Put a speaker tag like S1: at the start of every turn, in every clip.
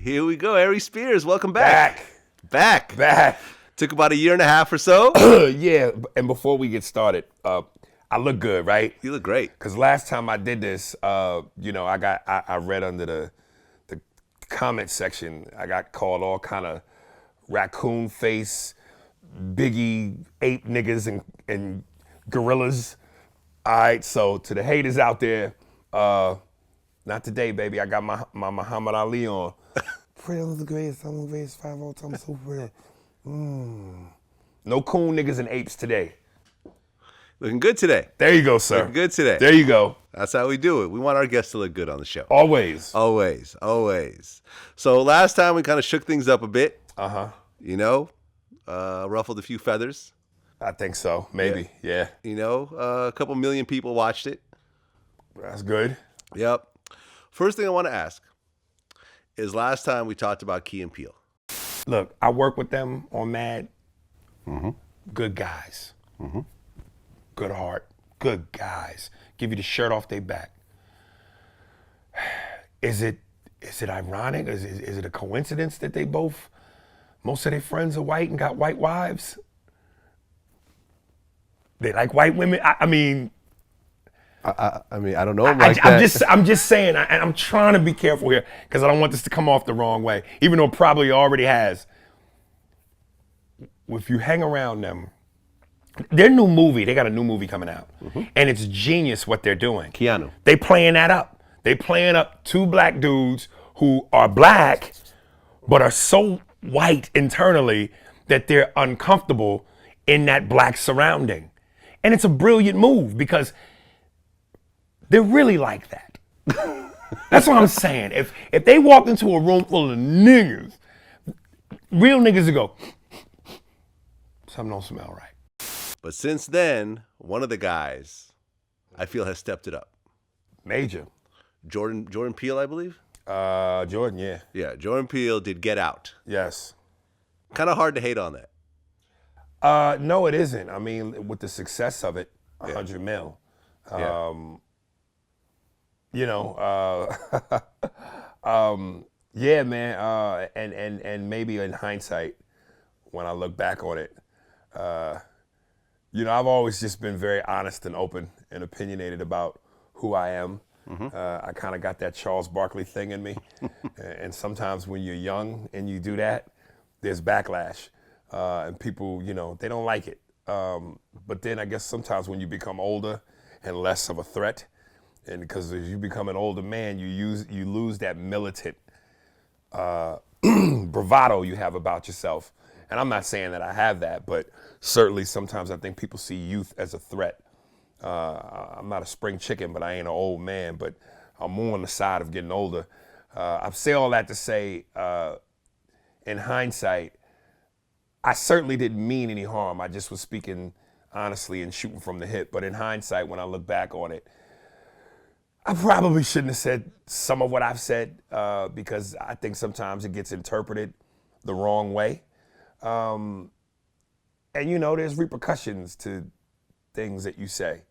S1: Here we go. Aries Spears, welcome back.
S2: Back.
S1: Took about a year and a half or so.
S2: Yeah, and before we get started, I look good, right?
S1: You look great.
S2: Because last time I did this, I read under the comment section, I got called all kind of raccoon face, biggie, ape niggas, and gorillas. All right, so to the haters out there, not today, baby. I got my Muhammad Ali on. Freedom's the greatest, I'm the greatest, 5 all time, super real. No coon niggas and apes today.
S1: Looking good today.
S2: There you go, sir.
S1: Looking good today.
S2: There you go.
S1: That's how we do it. We want our guests to look good on the show.
S2: Always.
S1: So last time we kind of shook things up a bit.
S2: Uh-huh.
S1: Ruffled a few feathers.
S2: I think so. Maybe. Yeah.
S1: A couple million people watched it.
S2: That's good.
S1: Yep. First thing I want to ask is last time we talked about Key and Peele.
S2: Look, I work with them on Mad.
S1: Mm-hmm.
S2: Good guys.
S1: Mm-hmm.
S2: Good heart. Good guys. Give you the shirt off their back. Is it ironic? Is it a coincidence that most of their friends are white and got white wives? They like white women? I mean,
S1: I don't know.
S2: I'm just saying, and I'm trying to be careful here because I don't want this to come off the wrong way, even though it probably already has. If you hang around them, they got a new movie coming out, and it's genius what they're doing.
S1: Keanu.
S2: They playing that up. They playing up two black dudes who are black, but are so white internally that they're uncomfortable in that black surrounding. And it's a brilliant move because they're really like that. That's what I'm saying. If they walked into a room full of niggas, real niggas would go, something don't smell right.
S1: But since then, one of the guys I feel has stepped it up.
S2: Major.
S1: Jordan Peele, I believe?
S2: Jordan, yeah.
S1: Yeah, Jordan Peele did Get Out.
S2: Yes.
S1: Kind of hard to hate on that.
S2: No, it isn't. I mean, with the success of it, 100 mil. Yeah, man. And maybe in hindsight, when I look back on it, I've always just been very honest and open and opinionated about who I am. I kind of got that Charles Barkley thing in me. And sometimes when you're young and you do that, there's backlash. And people, they don't like it. But then I guess sometimes when you become older and less of a threat, and because as you become an older man, you lose that militant bravado you have about yourself. And I'm not saying that I have that, but certainly sometimes I think people see youth as a threat. I'm not a spring chicken, but I ain't an old man, but I'm more on the side of getting older. I say all that to say, in hindsight, I certainly didn't mean any harm. I just was speaking honestly and shooting from the hip. But in hindsight, when I look back on it, I probably shouldn't have said some of what I've said because I think sometimes it gets interpreted the wrong way. And there's repercussions to things that you say.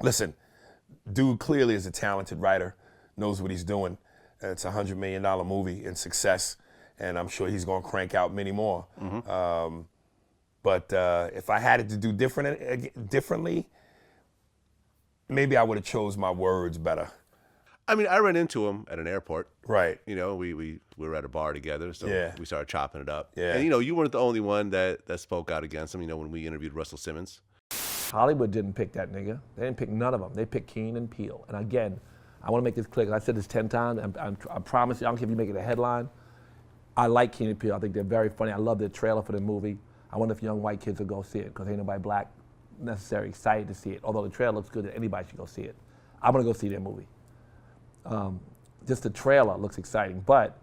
S2: Listen, dude clearly is a talented writer, knows what he's doing. It's a $100 million movie in success, and I'm sure he's gonna crank out many more. But if I had it to do differently, maybe I would have chose my words better.
S1: I mean, I ran into him at an airport.
S2: Right.
S1: We were at a bar together, so we started chopping it up.
S2: Yeah.
S1: And you weren't the only one that spoke out against him. When we interviewed Russell Simmons.
S3: Hollywood didn't pick that nigga. They didn't pick none of them. They picked Key and Peele. And again, I want to make this clear. I said this 10 times. I promise you, I don't care if you make it a headline. I like Key and Peele. I think they're very funny. I love their trailer for the movie. I wonder if young white kids will go see it because ain't nobody black necessarily excited to see it. Although the trailer looks good, anybody should go see it. I'm gonna go see their movie. Just the trailer looks exciting. But,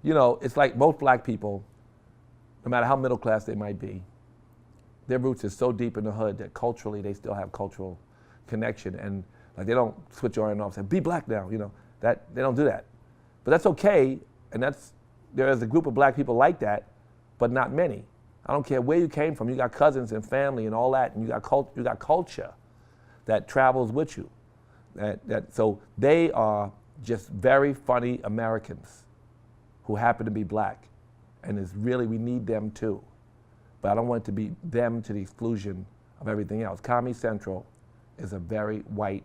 S3: it's like most black people, no matter how middle class they might be, their roots is so deep in the hood that culturally they still have cultural connection. And like they don't switch on and off and say, be black now, that they don't do that. But that's okay, and there is a group of black people like that, but not many. I don't care where you came from, you got cousins and family and all that, and you got culture that travels with you. So they are just very funny Americans who happen to be black. And it's really, we need them too. But I don't want it to be them to the exclusion of everything else. Comedy Central is a very white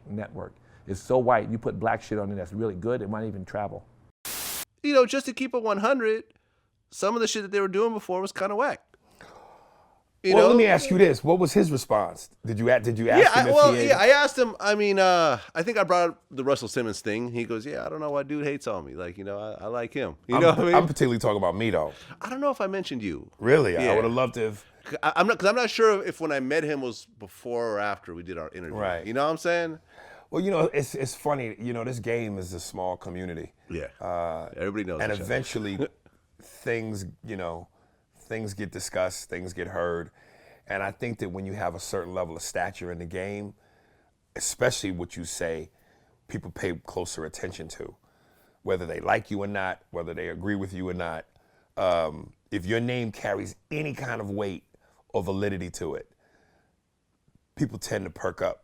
S3: network. It's so white, you put black shit on it that's really good, it might even travel.
S1: You know, just to keep it 100, some of the shit that they were doing before was kind of whack. You know?
S2: Let me ask you this. What was his response? Did you ask him if he had...
S1: I asked him, I mean, I think I brought up the Russell Simmons thing. He goes, yeah, I don't know why dude hates on me. Like, you know, I like him. You know what I mean?
S2: I'm particularly talking about me, though.
S1: I don't know if I mentioned you.
S2: Really?
S1: Yeah.
S2: I would have loved to have...
S1: I'm not sure if when I met him was before or after we did our interview.
S2: Right.
S1: You know what I'm saying?
S2: Well, you know, it's funny. You know, this game is a small community.
S1: Yeah. Everybody knows.
S2: And eventually things get discussed, things get heard. And I think that when you have a certain level of stature in the game, especially what you say, people pay closer attention to, whether they like you or not, whether they agree with you or not. If your name carries any kind of weight or validity to it, people tend to perk up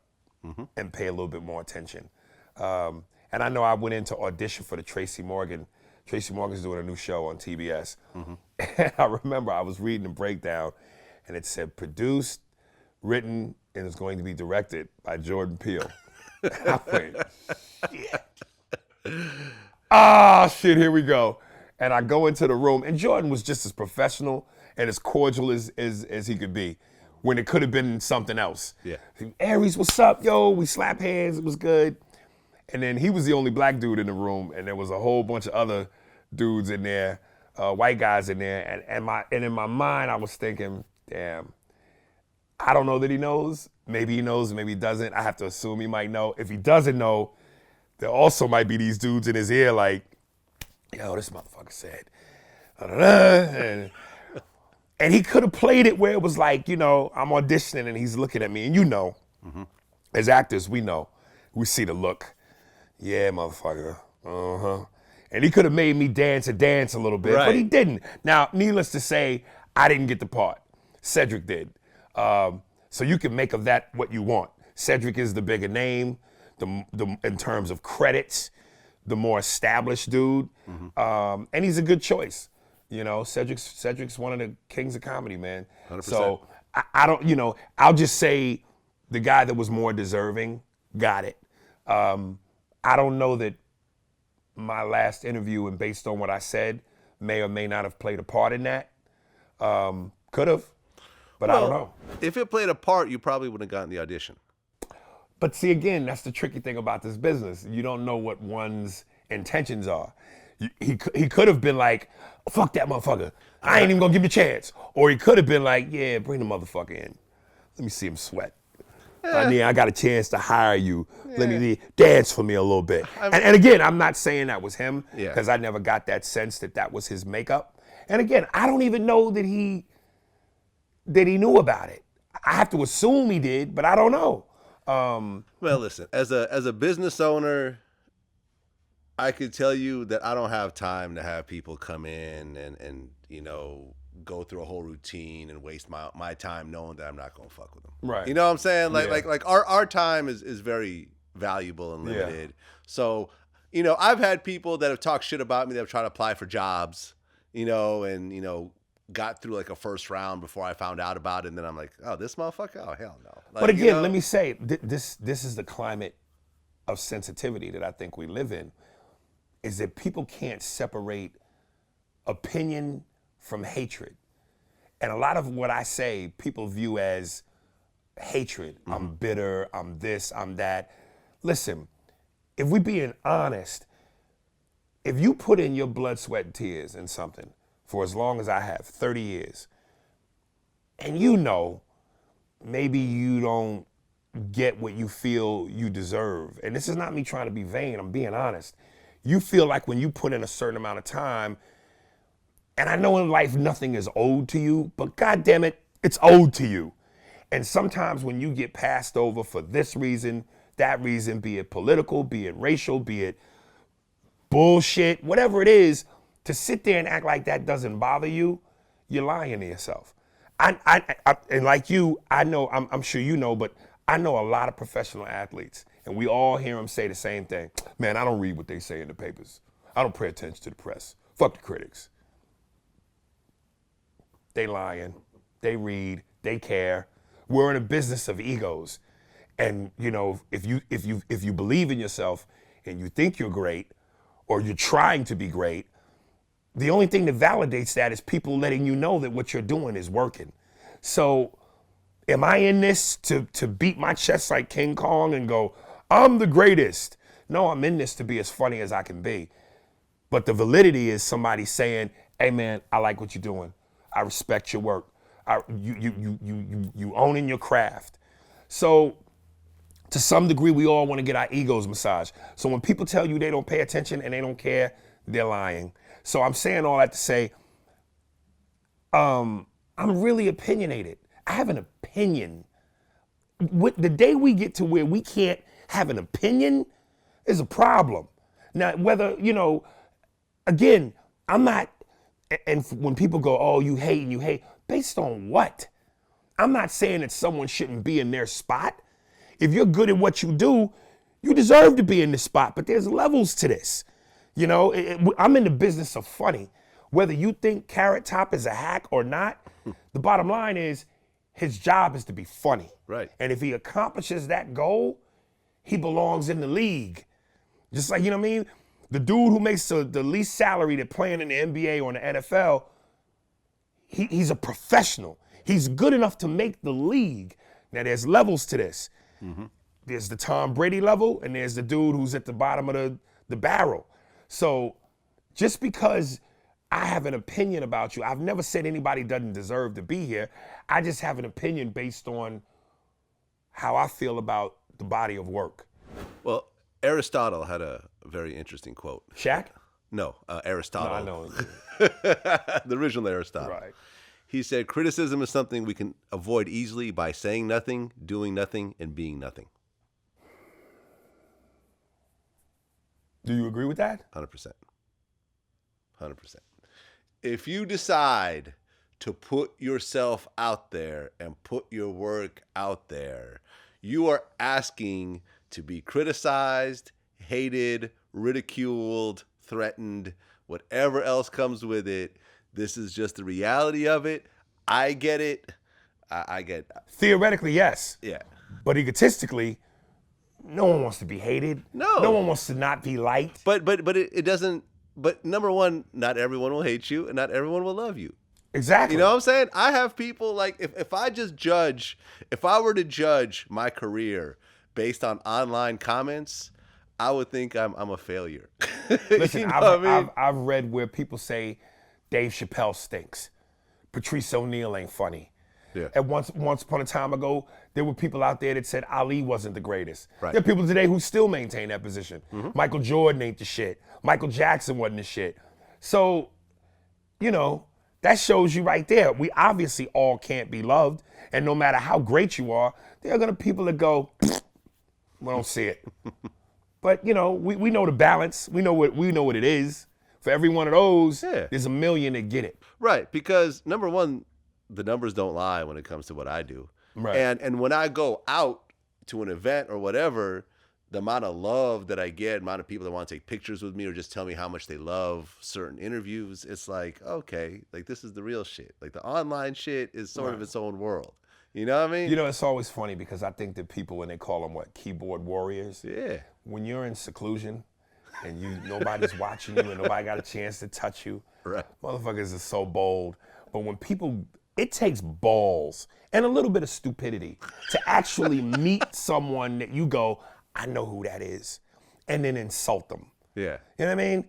S2: and pay a little bit more attention. And I know I went in to audition for the Tracy Morgan. Tracy Morgan's doing a new show on TBS. And I remember I was reading the breakdown, and it said produced, written, and it's going to be directed by Jordan Peele. I went, shit. Shit, here we go. And I go into the room, and Jordan was just as professional and as cordial as he could be, when it could have been something else.
S1: Yeah.
S2: Aries, what's up, yo? We slap hands, it was good. And then he was the only black dude in the room, and there was a whole bunch of other dudes in there, white guys in there, and in my mind I was thinking, damn, I don't know that he knows. Maybe he knows, maybe he doesn't. I have to assume he might know. If he doesn't know, there also might be these dudes in his ear like, yo, this motherfucker said, and he could have played it where it was like, you know, I'm auditioning and he's looking at me, and you know, as actors, we know, we see the look. Yeah, motherfucker, And he could have made me dance a little bit, but he didn't. Now, needless to say, I didn't get the part. Cedric did. So you can make of that what you want. Cedric is the bigger name, in terms of credits, the more established dude, and he's a good choice. You know, Cedric's one of the kings of comedy, man.
S1: 100%.
S2: So I don't, you know, I'll just say the guy that was more deserving got it. I don't know that my last interview, and based on what I said, may or may not have played a part in that. Could have, but I don't know.
S1: If it played a part, you probably wouldn't have gotten the audition.
S2: But see, again, that's the tricky thing about this business. You don't know what one's intentions are. He could have been like, fuck that motherfucker. I ain't even gonna give you a chance. Or he could have been like, yeah, bring the motherfucker in. Let me see him sweat. I got a chance to hire you. Let me dance for me a little bit. And again, I'm not saying that was him, because I never got that sense that was his makeup. And again, I don't even know that he knew about it. I have to assume he did, but I don't know.
S1: Well, listen, as a business owner, I could tell you that I don't have time to have people come in and you know, go through a whole routine and waste my time knowing that I'm not gonna fuck with them.
S2: Right.
S1: You know what I'm saying? Like our time is very valuable and limited. So, you know, I've had people that have talked shit about me that have tried to apply for jobs, you know, and you know, got through like a first round before I found out about it, and then I'm like, oh, this motherfucker? Oh, hell no. Like,
S2: but again,
S1: you know,
S2: let me say, this is the climate of sensitivity that I think we live in, is that people can't separate opinion from hatred. And a lot of what I say, people view as hatred. I'm bitter, I'm this, I'm that. Listen, if we're being honest, if you put in your blood, sweat, and tears in something for as long as I have, 30 years, and you know, maybe you don't get what you feel you deserve. And this is not me trying to be vain, I'm being honest. You feel like when you put in a certain amount of time, and I know in life nothing is owed to you, but God damn it, it's owed to you. And sometimes when you get passed over for this reason, that reason, be it political, be it racial, be it bullshit, whatever it is, to sit there and act like that doesn't bother you, you're lying to yourself. And like you, I know, I'm sure you know, but I know a lot of professional athletes, and we all hear them say the same thing. Man, I don't read what they say in the papers. I don't pay attention to the press. Fuck the critics. They lying. They read. They care. We're in a business of egos. And you know, if you believe in yourself and you think you're great, or you're trying to be great, the only thing that validates that is people letting you know that what you're doing is working. So am I in this to beat my chest like King Kong and go, I'm the greatest? No, I'm in this to be as funny as I can be. But the validity is somebody saying, hey man, I like what you're doing. I respect your work. You owning your craft. So to some degree, we all want to get our egos massaged. So when people tell you they don't pay attention and they don't care, they're lying. So I'm saying all that to say, I'm really opinionated. I have an opinion. The day we get to where we can't have an opinion is a problem. Now, whether, you know, again, I'm not, and when people go, oh, you hate, based on what? I'm not saying that someone shouldn't be in their spot. If you're good at what you do, you deserve to be in this spot, but there's levels to this. You know, I'm in the business of funny. Whether you think Carrot Top is a hack or not, the bottom line is his job is to be funny.
S1: Right.
S2: And if he accomplishes that goal, he belongs in the league. Just like, you know what I mean? The dude who makes the least salary to playing in the NBA or in the NFL, he's a professional. He's good enough to make the league. Now, there's levels to this. Mm-hmm. There's the Tom Brady level, and there's the dude who's at the bottom of the barrel. So just because I have an opinion about you, I've never said anybody doesn't deserve to be here. I just have an opinion based on how I feel about the body of work.
S1: Well, Aristotle had a very interesting quote.
S2: Shaq?
S1: No, Aristotle.
S2: No, I know.
S1: The original Aristotle.
S2: Right.
S1: He said, criticism is something we can avoid easily by saying nothing, doing nothing, and being nothing.
S2: Do you agree with that?
S1: 100%. 100%. If you decide to put yourself out there and put your work out there, you are asking to be criticized, hated, ridiculed, threatened, whatever else comes with it. This is just the reality of it. I get it. I get it.
S2: Theoretically, yes.
S1: Yeah.
S2: But egotistically, no one wants to be hated. No one wants to not be liked.
S1: But it doesn't. But number one, not everyone will hate you, and not everyone will love you.
S2: Exactly.
S1: You know what I'm saying? I have people like if I were to judge my career based on online comments, I would think I'm a failure.
S2: Listen,
S1: you know
S2: I've read where people say Dave Chappelle stinks, Patrice O'Neal ain't funny.
S1: Yeah.
S2: And once upon a time ago, there were people out there that said Ali wasn't the greatest.
S1: Right.
S2: There are people today who still maintain that position. Mm-hmm. Michael Jordan ain't the shit. Michael Jackson wasn't the shit. So, you know, that shows you right there. We obviously all can't be loved. And no matter how great you are, there are going to be people that go, we don't see it. But, you know, we know the balance. We know what it is. For every one of those, there's a million that get it.
S1: Right, because number one, the numbers don't lie when it comes to what I do.
S2: Right.
S1: And when I go out to an event or whatever, the amount of love that I get, amount of people that want to take pictures with me or just tell me how much they love certain interviews, it's like, okay, like this is the real shit. Like the online shit is sort of its own world. You know what I mean?
S2: You know, it's always funny because I think that people, when they call them keyboard warriors, when you're in seclusion and nobody's watching you and nobody got a chance to touch you,
S1: right?
S2: Motherfuckers are so bold. But when people, it takes balls and a little bit of stupidity to actually meet someone that you go, I know who that is, and then insult them.
S1: Yeah.
S2: You know what I mean?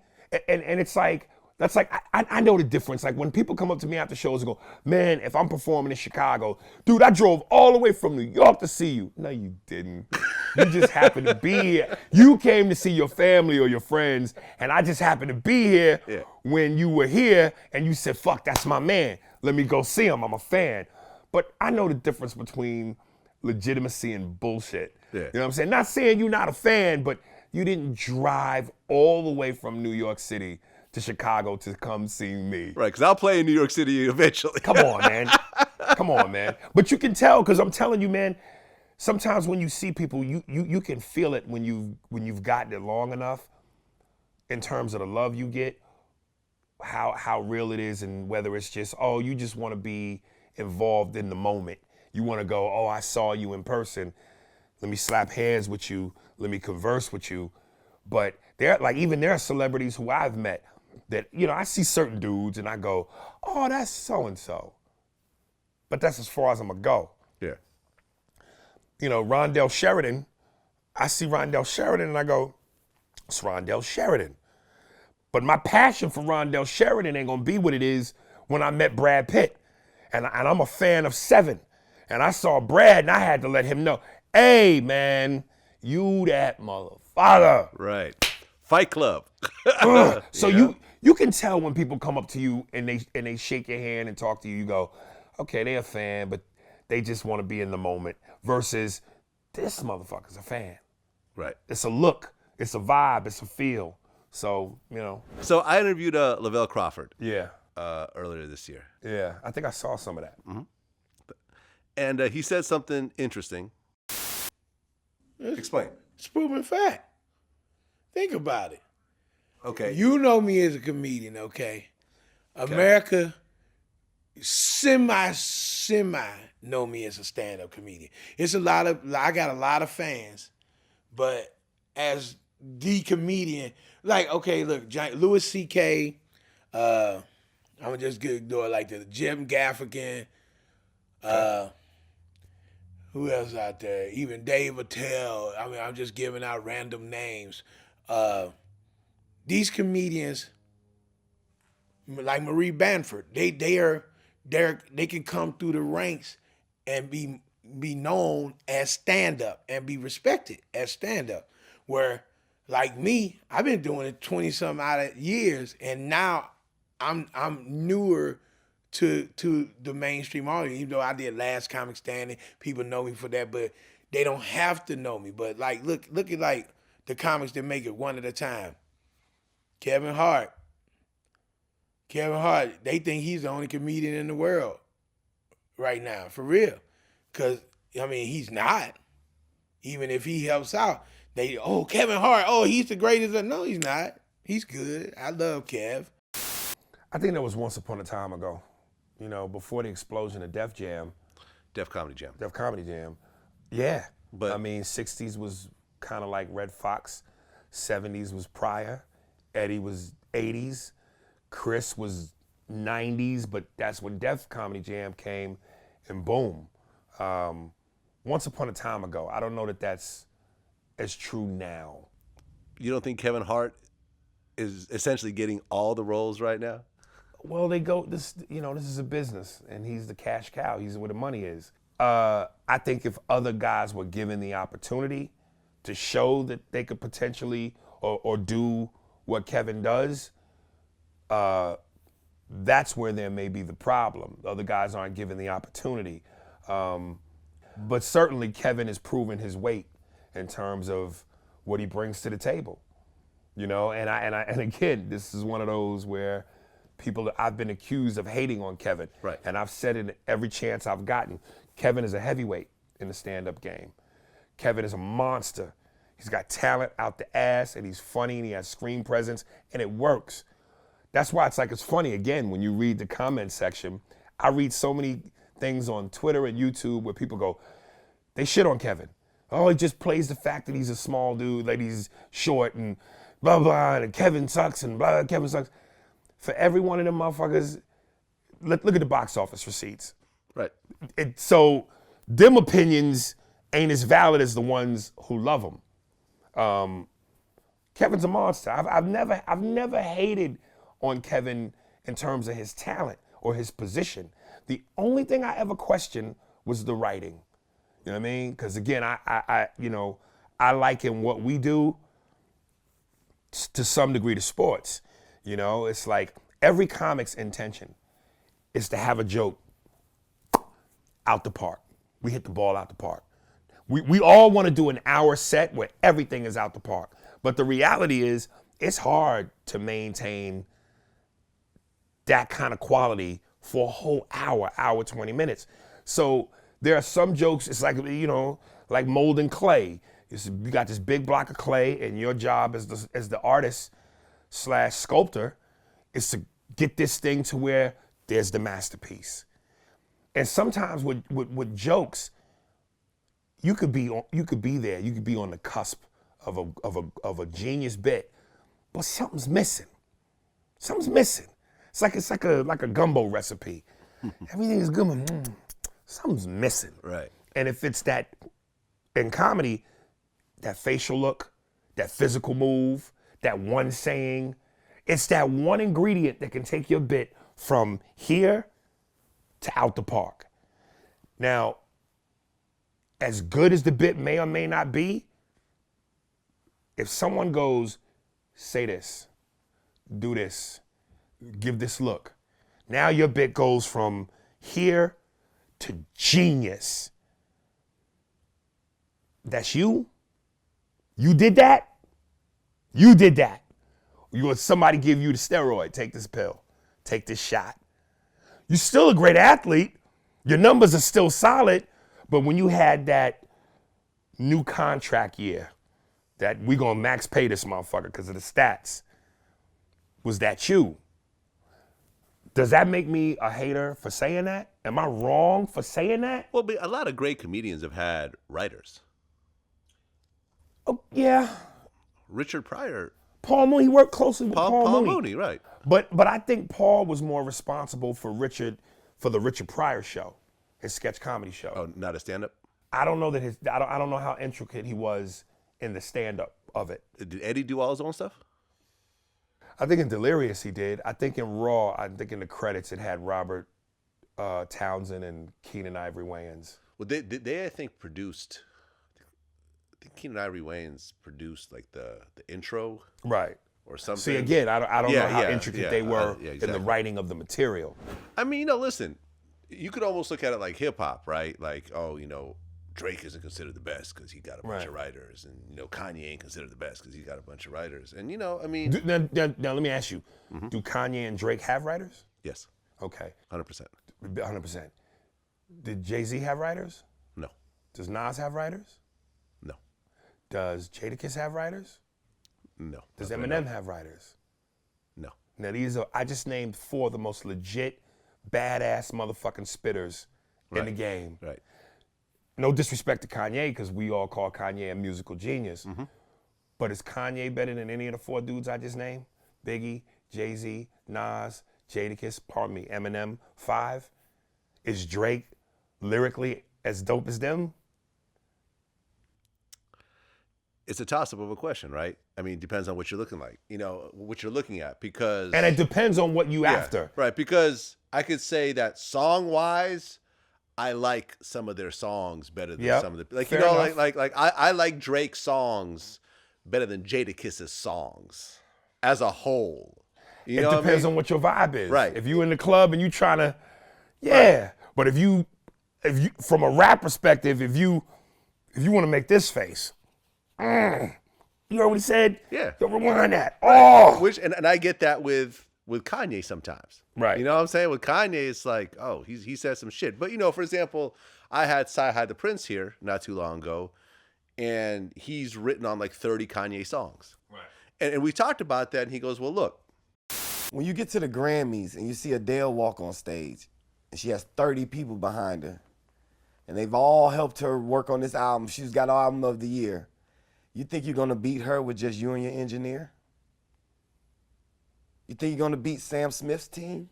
S2: And it's like, that's like, I know the difference. Like when people come up to me after shows and go, man, if I'm performing in Chicago, dude, I drove all the way from New York to see you. No, you didn't. You just happened to be here. You came to see your family or your friends, and I just happened to be here when you were here, and you said, fuck, that's my man. Let me go see him. I'm a fan. But I know the difference between legitimacy and bullshit.
S1: Yeah.
S2: You know what I'm saying? Not saying you're not a fan, but you didn't drive all the way from New York City to Chicago to come see me.
S1: Right, because I'll play in New York City eventually.
S2: Come on, man. Come on, man. But you can tell, because I'm telling you, man, sometimes when you see people, you can feel it when you've gotten it long enough in terms of the love you get, how real it is, and whether it's just, oh, you just want to be involved in the moment. You want to go, oh, I saw you in person. Let me slap hands with you. Let me converse with you. But there are celebrities who I've met that, I see certain dudes and I go, oh, that's so-and-so. But that's as far as I'm gonna go.
S1: Yeah.
S2: Rondell Sheridan, I see Rondell Sheridan and I go, it's Rondell Sheridan. But my passion for Rondell Sheridan ain't gonna be what it is when I met Brad Pitt. And I'm a fan of Seven. And I saw Brad and I had to let him know, hey, man, you that motherfucker.
S1: Right. Fight Club.
S2: So you can tell when people come up to you and they shake your hand and talk to you, you go, okay, they're a fan, but they just want to be in the moment, versus this motherfucker's a fan.
S1: Right.
S2: It's a look, it's a vibe, it's a feel. So,
S1: So I interviewed Lavelle Crawford.
S2: Yeah.
S1: Earlier this year.
S2: Yeah, I think I saw some of that.
S1: Mm-hmm. And he said something interesting. Explain.
S4: It's proven fact. Think about it.
S1: Okay.
S4: You know me as a comedian, okay? America semi know me as a stand-up comedian. I got a lot of fans, but as the comedian, okay, look, Louis C.K., I'm gonna just do it like this. Jim Gaffigan, who else out there? Even Dave Attell. I mean, I'm just giving out random names. These comedians, like Marie Bamford, they can come through the ranks and be known as stand-up and be respected as stand-up. Where, like me, I've been doing it 20-some odd years, and now I'm newer to the mainstream audience. Even though I did Last Comic Standing, people know me for that, but they don't have to know me. But look at the comics that make it one at a time. Kevin Hart, they think he's the only comedian in the world right now, for real. Because, he's not. Even if he helps out, Kevin Hart, he's the greatest. No, he's not. He's good. I love Kev.
S2: I think that was once upon a time ago, before the explosion of Def
S1: Comedy Jam.
S2: Yeah.
S1: But
S2: 60s was kind of like Red Fox. 70s was Pryor. Eddie was 80s. Chris was 90s, but that's when Def Comedy Jam came, and boom. Once upon a time ago. I don't know that that's as true now.
S1: You don't think Kevin Hart is essentially getting all the roles right now?
S2: Well, this is a business, and he's the cash cow. He's where the money is. I think if other guys were given the opportunity to show that they could potentially or do what Kevin does, that's where there may be the problem. Other guys aren't given the opportunity. But certainly Kevin has proven his weight in terms of what he brings to the table. And again, this is one of those where I've been accused of hating on Kevin.
S1: Right.
S2: And I've said it every chance I've gotten. Kevin is a heavyweight in the stand-up game. Kevin is a monster. He's got talent out the ass, and he's funny, and he has screen presence, and it works. That's why it's funny, again, when you read the comment section. I read so many things on Twitter and YouTube where people go, they shit on Kevin. Oh, he just plays the fact that he's a small dude, that he's short, and blah, blah, and Kevin sucks, and blah, Kevin sucks. For every one of them motherfuckers, look at the box office receipts.
S1: Right.
S2: So them opinions ain't as valid as the ones who love him. Kevin's a monster. I've never hated on Kevin in terms of his talent or his position. The only thing I ever questioned was the writing. You know what I mean? Because again, I liken what we do to some degree to sports. It's like every comic's intention is to have a joke out the park. We hit the ball out the park. We all want to do an hour set where everything is out the park. But the reality is, it's hard to maintain that kind of quality for a whole hour, 20 minutes. So there are some jokes, it's like, like molding clay. You got this big block of clay, and your job as the artist / sculptor is to get this thing to where there's the masterpiece. And sometimes with jokes, you could be there. You could be on the cusp of a genius bit, but something's missing. Something's missing. It's like a gumbo recipe. Everything is good, but something's missing.
S1: Right.
S2: And if it's that in comedy, that facial look, that physical move, that one saying, it's that one ingredient that can take your bit from here to out the park. Now, as good as the bit may or may not be, if someone goes, say this, do this, give this look, now your bit goes from here to genius. That's you? You did that? You did that. You want somebody give you the steroid, take this pill, take this shot. You're still a great athlete. Your numbers are still solid, but when you had that new contract year, that we gonna max pay this motherfucker because of the stats, was that you? Does that make me a hater for saying that? Am I wrong for saying that?
S1: Well, but a lot of great comedians have had writers.
S2: Oh, yeah.
S1: Richard Pryor.
S2: Paul Mooney, he worked closely with
S1: Paul Mooney, right.
S2: But I think Paul was more responsible for the Richard Pryor show, his sketch comedy show.
S1: Oh, not a stand-up?
S2: I don't know that I don't know how intricate he was in the stand-up of it.
S1: Did Eddie do all his own stuff?
S2: I think in Delirious he did. I think in Raw, I think in the credits it had Robert Townsend and Keenan Ivory Wayans.
S1: Well, they I think produced. I think Keenan Ivory Wayans produced like the intro,
S2: right,
S1: or something.
S2: See, again, I don't know how intricate they were
S1: exactly.
S2: in the writing of the material.
S1: I mean, listen, you could almost look at it like hip hop, right? Like, Drake isn't considered the best because he got a bunch of writers, and Kanye ain't considered the best because he got a bunch of writers, and I mean.
S2: Now let me ask you, do Kanye and Drake have writers?
S1: Yes.
S2: Okay.
S1: 100%.
S2: 100%. Did Jay-Z have writers?
S1: No.
S2: Does Nas have writers?
S1: No.
S2: Does Jadakiss have writers?
S1: No.
S2: Does Eminem have writers?
S1: No.
S2: Now I just named 4 of the most legit, badass motherfucking spitters in the game.
S1: Right.
S2: No disrespect to Kanye, because we all call Kanye a musical genius. But is Kanye better than any of the 4 dudes I just named? Biggie, Jay-Z, Nas, Jadakiss, Eminem, 5? Is Drake lyrically as dope as them?
S1: It's a toss-up of a question, right? I mean, it depends on what you're looking like, what you're looking at, because...
S2: And it depends on what you after.
S1: Right, because I could say that song-wise, I like some of their songs better than some of the... Like, I like Drake's songs better than Jadakiss's songs as a whole.
S2: It depends on what your vibe is.
S1: Right.
S2: If you in the club and you trying to... Yeah. Right. But if you, from a rap perspective, if you want to make this face... You heard what he said?
S1: Yeah.
S2: Yo, rewind that. Oh!
S1: And I get that with Kanye sometimes.
S2: Right.
S1: You know what I'm saying? With Kanye, it's like, he said some shit. But, for example, I had Sci-Hi the Prince here not too long ago, and he's written on like 30 Kanye songs. Right. And we talked about that, and he goes, well, look.
S5: When you get to the Grammys and you see Adele walk on stage, and she has 30 people behind her, and they've all helped her work on this album. She's got Album of the Year. You think you're gonna beat her with just you and your engineer? You think you're gonna beat Sam Smith's team?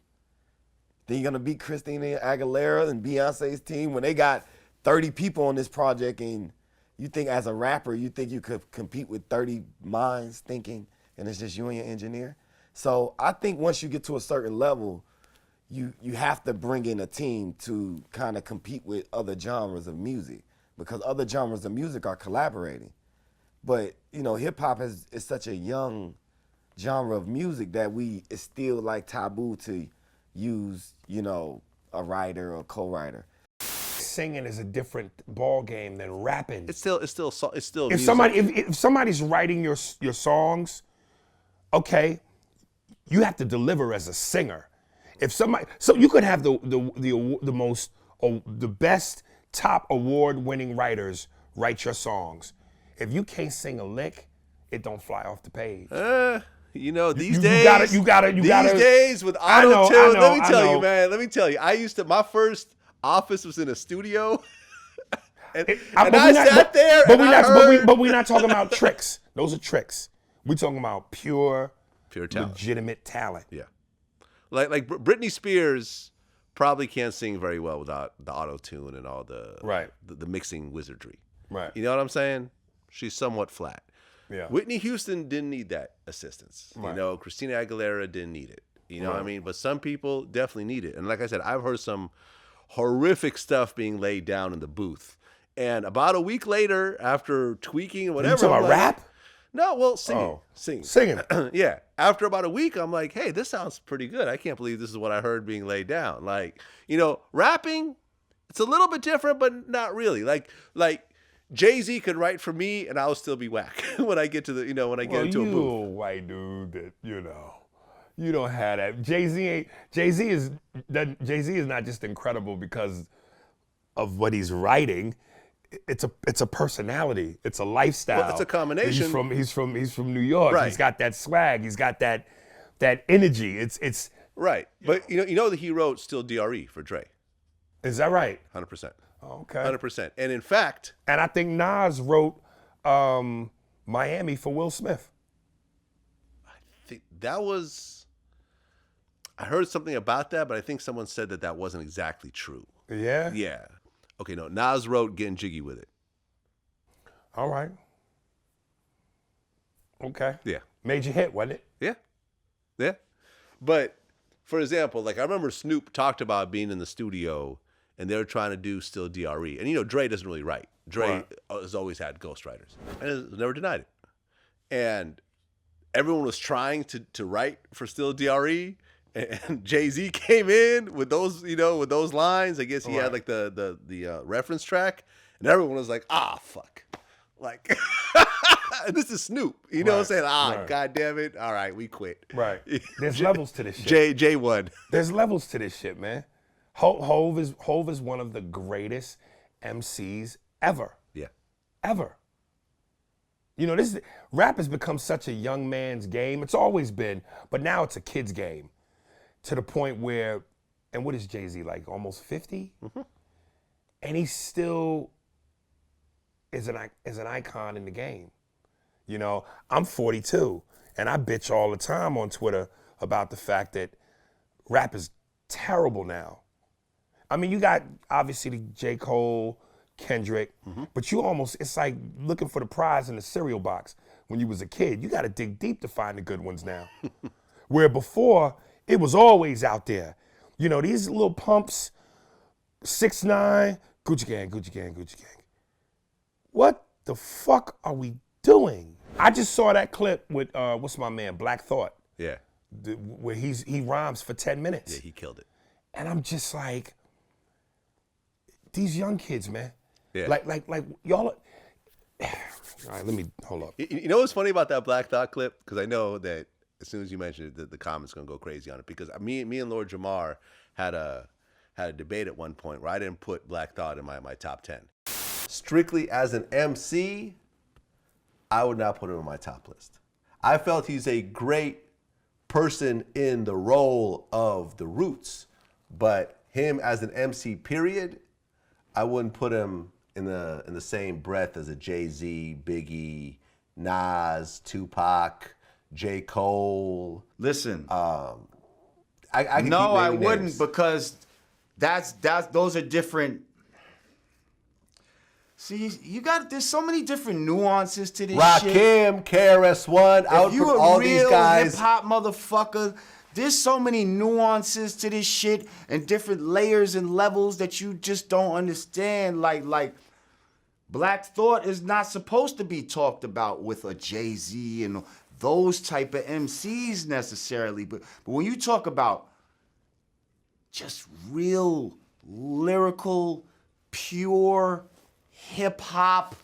S5: Think you're gonna beat Christina Aguilera and Beyonce's team when they got 30 people on this project, and you think as a rapper, you think you could compete with 30 minds thinking, and it's just you and your engineer? So I think once you get to a certain level, you have to bring in a team to kind of compete with other genres of music, because other genres of music are collaborating. But, hip hop is such a young genre of music that it's still like taboo to use, a writer or co-writer.
S2: Singing is a different ball game than rapping.
S1: It's still
S2: if
S1: music.
S2: if somebody's writing your songs, okay, you have to deliver as a singer. So you could have the best top award-winning writers write your songs. If you can't sing a lick, it don't fly off the page.
S1: You know, these
S2: You
S1: days,
S2: gotta.
S1: these days with
S2: I know,
S1: auto-tune, let me
S2: I
S1: tell
S2: know.
S1: you, man. Let me tell you. My first office was in a studio. And I sat there and I heard.
S2: But we're not talking about tricks. Those are tricks. We're talking about pure
S1: talent.
S2: legitimate talent.
S1: Yeah. Like Britney Spears probably can't sing very well without the auto-tune and all the mixing wizardry.
S2: Right.
S1: You know what I'm saying? She's somewhat flat.
S2: Yeah.
S1: Whitney Houston didn't need that assistance.
S2: Right.
S1: You know, Christina Aguilera didn't need it. You know what I mean? But some people definitely need it. And like I said, I've heard some horrific stuff being laid down in the booth. And about a week later, after tweaking and whatever.
S2: You talking
S1: I'm
S2: about
S1: like,
S2: rap?
S1: No, well, singing.
S2: Oh.
S1: Singing.
S2: Singing.
S1: Yeah. After about a week, I'm like, hey, this sounds pretty good. I can't believe this is what I heard being laid down. Like, you know, rapping, it's a little bit different, but not really. Like Jay-Z could write for me and I'll still be whack when I get to the, when I get into a
S2: you
S1: booth.
S2: a white dude that, you don't have that. Jay-Z is not just incredible because of what he's writing. It's a personality. It's a lifestyle.
S1: Well, it's a combination.
S2: He's from New York.
S1: Right.
S2: He's got that swag. He's got that energy. It's
S1: right. But you know that he wrote Still DRE for Dre.
S2: Is that right?
S1: 100%.
S2: Okay.
S1: 100%. And in fact,
S2: and I think Nas wrote Miami for Will Smith.
S1: I think that was, I heard something about that, but I think someone said that wasn't exactly true.
S2: Yeah?
S1: Yeah. Okay, no, Nas wrote Getting Jiggy With It.
S2: All right. Okay.
S1: Yeah.
S2: Major hit, wasn't it?
S1: Yeah. Yeah. But, for example, like I remember Snoop talked about being in the studio and they were trying to do Still DRE. And, Dre doesn't really write. Dre has always had ghostwriters and has never denied it. And everyone was trying to write for Still DRE. And Jay-Z came in with those, with those lines. I guess he had like the reference track, and everyone was like, fuck. Like, this is Snoop. You know what I'm saying? God damn it. All right, we quit.
S2: Right. There's levels to this shit.
S1: J1.
S2: There's levels to this shit, man. Hove is one of the greatest MCs ever.
S1: Yeah.
S2: Ever. Rap has become such a young man's game. It's always been, but now it's a kid's game. To the point where, and what is Jay-Z, like almost 50? Mm-hmm. And he still is an icon in the game. I'm 42, and I bitch all the time on Twitter about the fact that rap is terrible now. I mean, you got obviously the J. Cole, Kendrick, but it's like looking for the prize in the cereal box when you was a kid. You got to dig deep to find the good ones now. Where before, it was always out there. These little pumps, 6ix9ine, Gucci Gang, Gucci Gang, Gucci Gang. What the fuck are we doing? I just saw that clip with, what's my man, Black Thought.
S1: Yeah.
S2: Where he rhymes for 10 minutes.
S1: Yeah, he killed it.
S2: And I'm just like, these young kids, man.
S1: Yeah.
S2: Like y'all. All right, let me, hold up.
S1: You know what's funny about that Black Thought clip? Because I know that as soon as you mentioned it, the comments going to go crazy on it. Because me and Lord Jamar had a debate at one point where I didn't put Black Thought in my top 10. Strictly as an MC, I would not put him on my top list. I felt he's a great person in the role of the Roots, but him as an MC, period, I wouldn't put him in the same breath as a Jay-Z, Biggie, Nas, Tupac, J. Cole.
S6: Listen,
S1: I can
S6: no,
S1: keep
S6: I
S1: naming
S6: wouldn't
S1: names.
S6: because those are different. See, there's so many different nuances to this shit.
S1: Rakim, KRS-One, I would
S6: If you
S1: put
S6: a
S1: all these
S6: real
S1: guys.
S6: hip hop motherfucker, there's so many nuances to this shit and different layers and levels that you just don't understand. Like Black Thought is not supposed to be talked about with a Jay-Z and those type of MCs necessarily. But when you talk about just real lyrical, pure hip-hop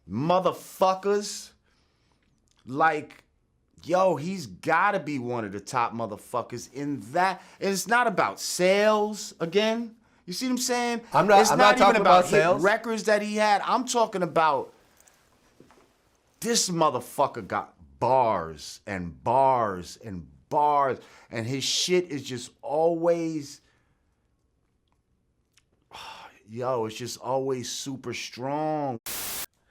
S6: motherfuckers, like, yo, he's gotta be one of the top motherfuckers in that. And it's not about sales, again. You see what I'm saying?
S3: I'm not
S6: It's
S3: talking
S6: even
S3: about
S6: hit
S3: sales.
S6: records that he had. I'm talking about this motherfucker got bars and bars and bars, and his shit is just always, it's just always super strong.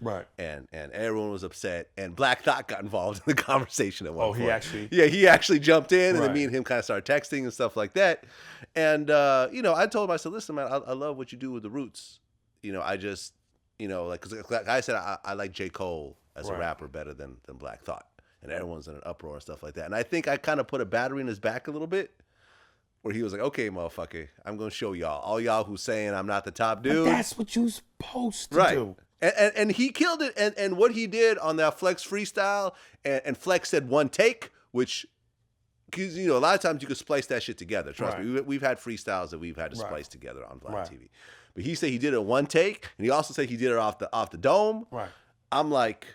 S2: Right.
S1: And everyone was upset, and Black Thought got involved in the conversation at one point.
S2: He actually?
S1: Yeah, he actually jumped in, and then
S2: Right.
S1: me and him kind of started texting and stuff like that. And I told him, I said, listen, man, I love what you do with the Roots. I just, cause like I said, I like J. Cole as a rapper better than Black Thought, and everyone's in an uproar and stuff like that. And I think I kind of put a battery in his back a little bit, where he was like, okay, motherfucker, I'm gonna show y'all, all y'all who's saying I'm not the top dude.
S2: But that's what you're supposed to
S1: Right.
S2: do.
S1: And he killed it. And what he did on that Flex freestyle, and Flex said one take, which, because, a lot of times you could splice that shit together. Trust me. We've had freestyles that we've had to splice together on VladTV. But he said he did it one take, and he also said he did it off the dome.
S2: Right.
S1: I'm like,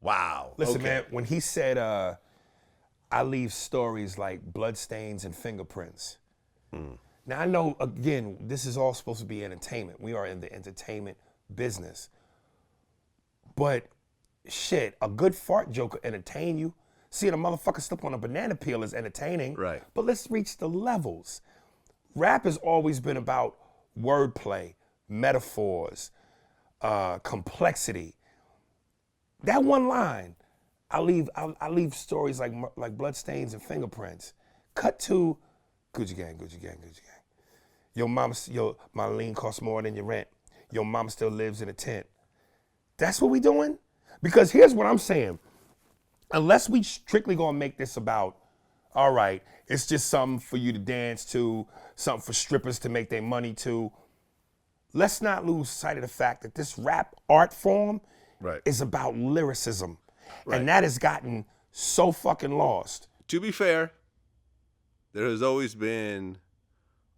S1: wow.
S2: Listen,
S1: okay.
S2: man, when he said, I leave stories like bloodstains and fingerprints. Now, I know, again, this is all supposed to be entertainment. We are in the entertainment business. But shit, a good fart joke will entertain you. Seeing a motherfucker slip on a banana peel is entertaining.
S1: Right.
S2: But let's reach the levels. Rap has always been about wordplay, metaphors, complexity. That one line, I leave stories like bloodstains and fingerprints. Cut to Gucci gang, Gucci gang, Gucci gang. My lean costs more than your rent. Your mama still lives in a tent. That's what we doing? Because here's what I'm saying. Unless we strictly gonna make this about, all right, it's just something for you to dance to, something for strippers to make their money to, let's not lose sight of the fact that this rap art form is about lyricism. Right. And that has gotten so fucking lost.
S1: To be fair, there has always been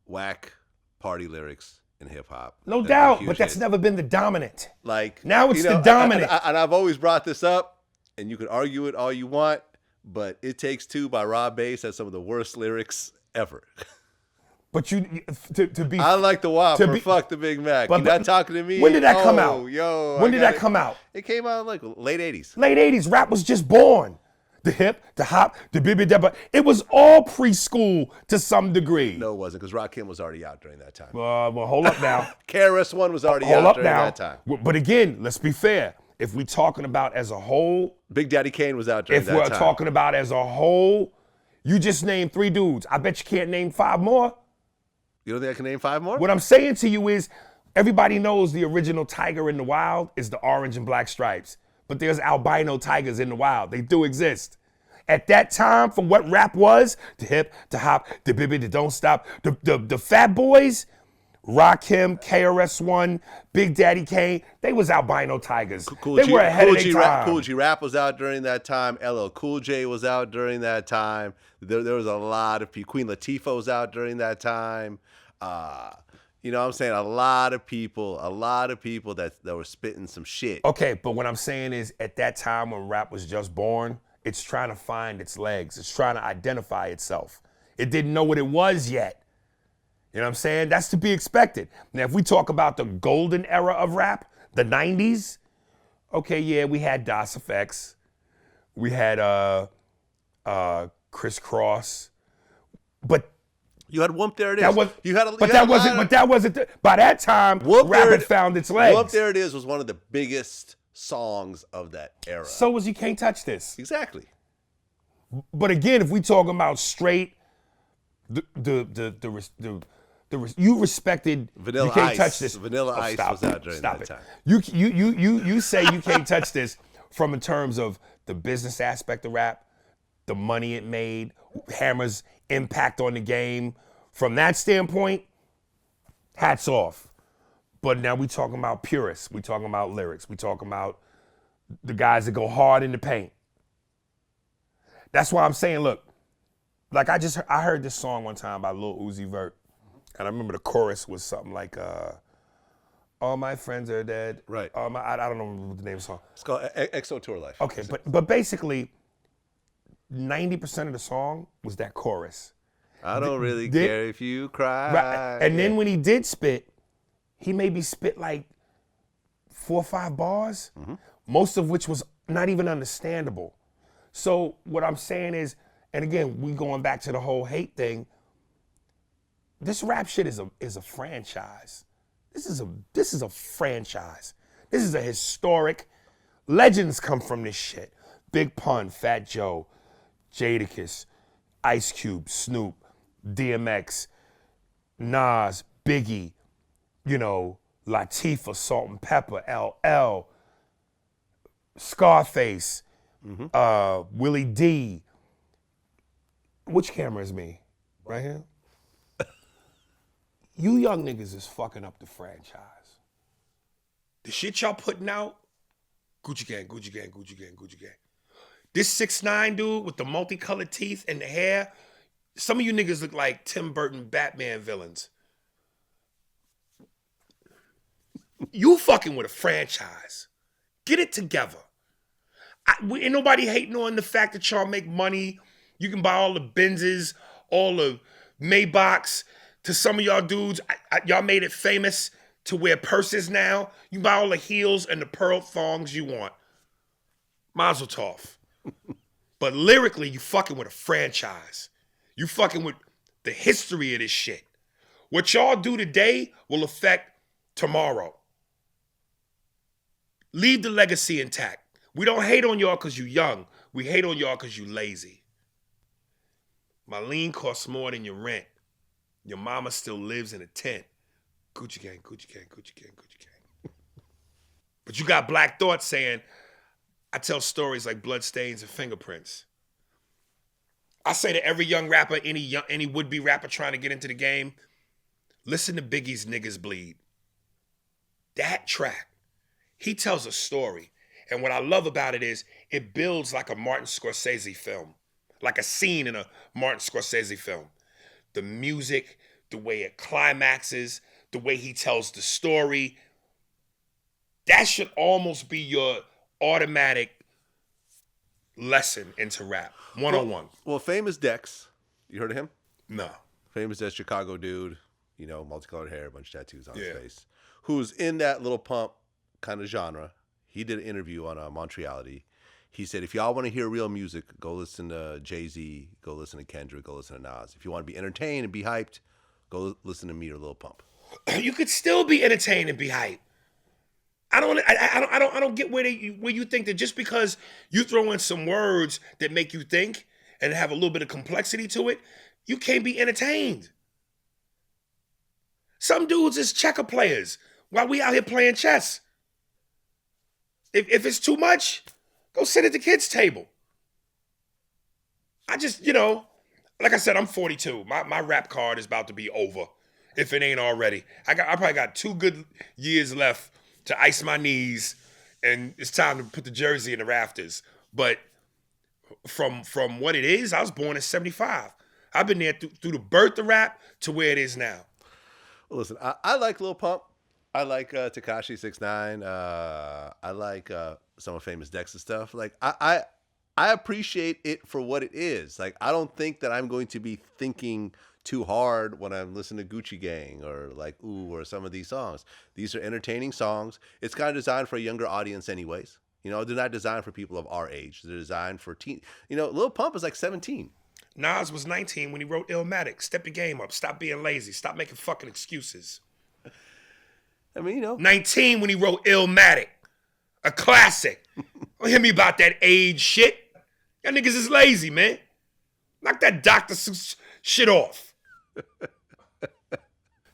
S1: whack party lyrics in hip hop.
S2: No doubt, but that's never been the dominant.
S1: Like
S2: now it's the dominant.
S1: And I've always brought this up, and you can argue it all you want, but "It Takes Two" by Rob Bass has some of the worst lyrics ever.
S2: But to be,
S1: I like the Whopper. Fuck the Big Mac. You're not talking to me.
S2: When did that come out? When did that come out?
S1: It came out like late 80s.
S2: Late 80s. Rap was just born. The hip, the hop, the bibby dabba. It was all preschool to some degree.
S1: No, it wasn't, because Rakim was already out during that time.
S2: Well, hold up now.
S1: KRS-One was already out during that time.
S2: But again, let's be fair. If we're talking about as a whole,
S1: Big Daddy Kane was out during that time.
S2: If we're talking about as a whole, you just named 3 dudes. I bet you can't name 5 more.
S1: You don't think I can name 5 more?
S2: What I'm saying to you is, everybody knows the original tiger in the wild is the orange and black stripes. But there's albino tigers in the wild. They do exist. At that time, for what rap was, the hip, the hop, the bibby, the don't stop, the fat boys, Rakim, KRS-One, Big Daddy Kane, they was albino tigers. They were ahead of their time.
S1: Cool G Rap was out during that time. LL Cool J was out during that time. There was a lot of people. Queen Latifah was out during that time. You know what I'm saying? A lot of people that were spitting some shit.
S2: Okay, but what I'm saying is, at that time when rap was just born, it's trying to find its legs. It's trying to identify itself. It didn't know what it was yet. You know what I'm saying? That's to be expected. Now, if we talk about the golden era of rap, the 90s, okay, yeah, we had DOS Effects. We had Criss Cross. But
S1: you had Whoop There It Is.
S2: That wasn't. By that time, rap had found its legs.
S1: Whoop There It Is was one of the biggest songs of that era.
S2: So was You Can't Touch This.
S1: Exactly.
S2: But again, if we talking about straight, you respected
S1: Vanilla
S2: You Can't
S1: Ice.
S2: Touch This.
S1: Vanilla Ice was out during that time.
S2: You say You Can't Touch This from in terms of the business aspect of rap, the money it made, Hammer's impact on the game. From that standpoint, hats off. But now we talking about purists. We talking about lyrics. We talking about the guys that go hard in the paint. That's why I'm saying, look, like I heard this song one time by Lil Uzi Vert, and I remember the chorus was something like, all my friends are dead.
S1: Right.
S2: I don't know what the name of the song.
S1: It's called XO Tour Life.
S2: Okay, but basically, 90% of the song was that chorus.
S1: I don't really care if you cry.
S2: Right. And then when he did spit, he maybe spit like 4 or 5 bars, most of which was not even understandable. So what I'm saying is, and again, we going back to the whole hate thing. This rap shit is a franchise. This is a franchise. This is a historic. Legends come from this shit. Big Pun, Fat Joe, Jadakiss, Ice Cube, Snoop, DMX, Nas, Biggie, Latifah, Salt and Pepper, LL, Scarface, Willie D. Which camera is me? Right here? You young niggas is fucking up the franchise. The shit y'all putting out, Gucci Gang, Gucci Gang, Gucci Gang, Gucci Gang. This 6'9" dude with the multicolored teeth and the hair, some of you niggas look like Tim Burton Batman villains. You fucking with a franchise. Get it together. Ain't nobody hating on the fact that y'all make money. You can buy all the Benzes, all the Maybachs. To some of y'all dudes, y'all made it famous to wear purses now. You buy all the heels and the pearl thongs you want. Mazel tov. But lyrically, you fucking with a franchise. You fucking with the history of this shit. What y'all do today will affect tomorrow. Leave the legacy intact. We don't hate on y'all because you young. We hate on y'all because you lazy. My lean costs more than your rent. Your mama still lives in a tent. Gucci gang, Gucci gang, Gucci gang, Gucci gang. But you got Black Thought saying, I tell stories like bloodstains and fingerprints. I say to every young rapper, any would-be rapper trying to get into the game, listen to Biggie's Niggas Bleed. That track, he tells a story. And what I love about it is it builds like a Martin Scorsese film, like a scene in a Martin Scorsese film. The music, the way it climaxes, the way he tells the story, that should almost be your automatic lesson into rap, 101.
S1: Well, Famous Dex, you heard of him?
S2: No.
S1: Famous Dex, Chicago dude, multicolored hair, a bunch of tattoos on his face, who's in that Little Pump kind of genre. He did an interview on Montreality. He said, if y'all want to hear real music, go listen to Jay-Z, go listen to Kendrick, go listen to Nas. If you want to be entertained and be hyped, go listen to me or Lil Pump.
S2: You could still be entertained and be hyped. I don't get where you think that just because you throw in some words that make you think and have a little bit of complexity to it, you can't be entertained. Some dudes is checker players while we out here playing chess. If it's too much, go sit at the kids' table. I just, like I said, I'm 42. My rap card is about to be over, if it ain't already. I probably got 2 good years left to ice my knees, and it's time to put the jersey in the rafters. But from what it is, I was born in 75. I've been there through the birth of rap to where it is now.
S1: Well, listen, I like Lil Pump. I like Tekashi 6ix9ine. I like some of Famous Dex's stuff. Like I appreciate it for what it is. Like I don't think that I'm going to be thinking too hard when I'm listening to Gucci Gang or like Ooh or some of these songs. These are entertaining songs. It's kind of designed for a younger audience, anyways. They're not designed for people of our age. They're designed for teen. Lil Pump is like 17.
S2: Nas was 19 when he wrote Illmatic. Step your game up. Stop being lazy. Stop making fucking excuses. 19 when he wrote Illmatic. A classic. Don't hear me about that age shit. Y'all niggas is lazy, man. Knock that Dr. Seuss shit off.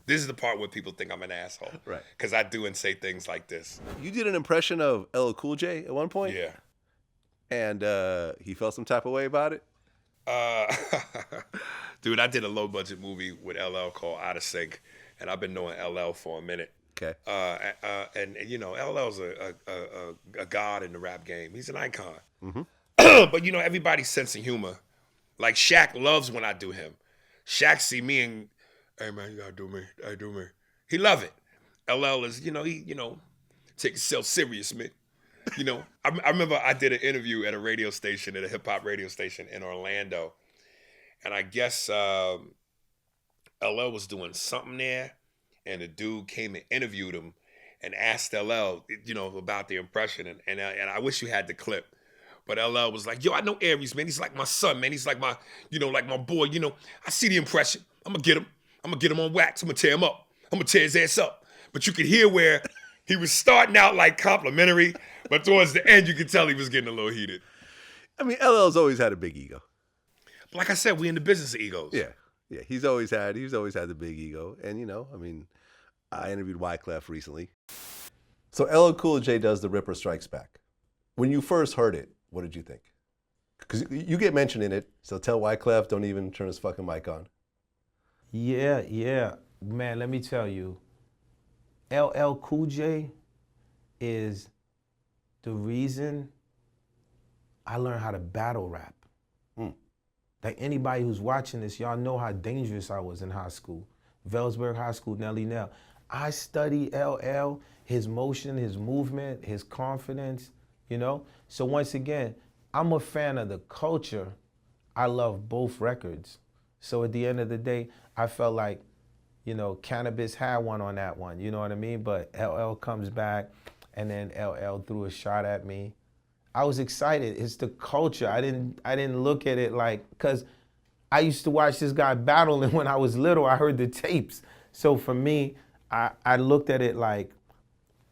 S2: This is the part where people think I'm an asshole.
S1: Right.
S2: Because I do and say things like this.
S1: You did an impression of LL Cool J at one point?
S2: Yeah.
S1: And he felt some type of way about it?
S2: Dude, I did a low-budget movie with LL called Out of Sync, and I've been knowing LL for a minute.
S1: Okay.
S2: And LL's a god in the rap game. He's an icon.
S1: Mm-hmm.
S2: But everybody's sense of humor. Like Shaq loves when I do him. Shaq see me and, hey man, you gotta do me. Hey, do me. He love it. LL is, he take himself serious, man. I remember I did an interview at a radio station, at a hip hop radio station in Orlando. And I guess LL was doing something there, and the dude came and interviewed him and asked LL, about the impression. And I wish you had the clip. But LL was like, yo, I know Aries, man. He's like my son, man. He's like my, like my boy. I see the impression. I'm going to get him. I'm going to get him on wax. I'm going to tear him up. I'm going to tear his ass up. But you could hear where he was starting out like complimentary, but towards the end, you could tell he was getting a little heated.
S1: I mean, LL's always had a big ego.
S2: But like I said, we in the business of egos.
S1: Yeah. He's always had the big ego. And, I interviewed Wyclef recently. So LL Cool J does The Ripper Strikes Back. When you first heard it, what did you think? Because you get mentioned in it, so tell Wyclef, don't even turn his fucking mic on.
S7: Yeah. Man, let me tell you, LL Cool J is the reason I learned how to battle rap. Like anybody who's watching this, y'all know how dangerous I was in high school. Velsburg High School, Nelly Nell. I studied LL, his motion, his movement, his confidence, So once again, I'm a fan of the culture. I love both records. So at the end of the day, I felt like, Cannabis had one on that one, you know what I mean? But LL comes back, and then LL threw a shot at me. I was excited. It's the culture. I didn't look at it like, because I used to watch this guy battling when I was little. I heard the tapes. So for me, I looked at it like,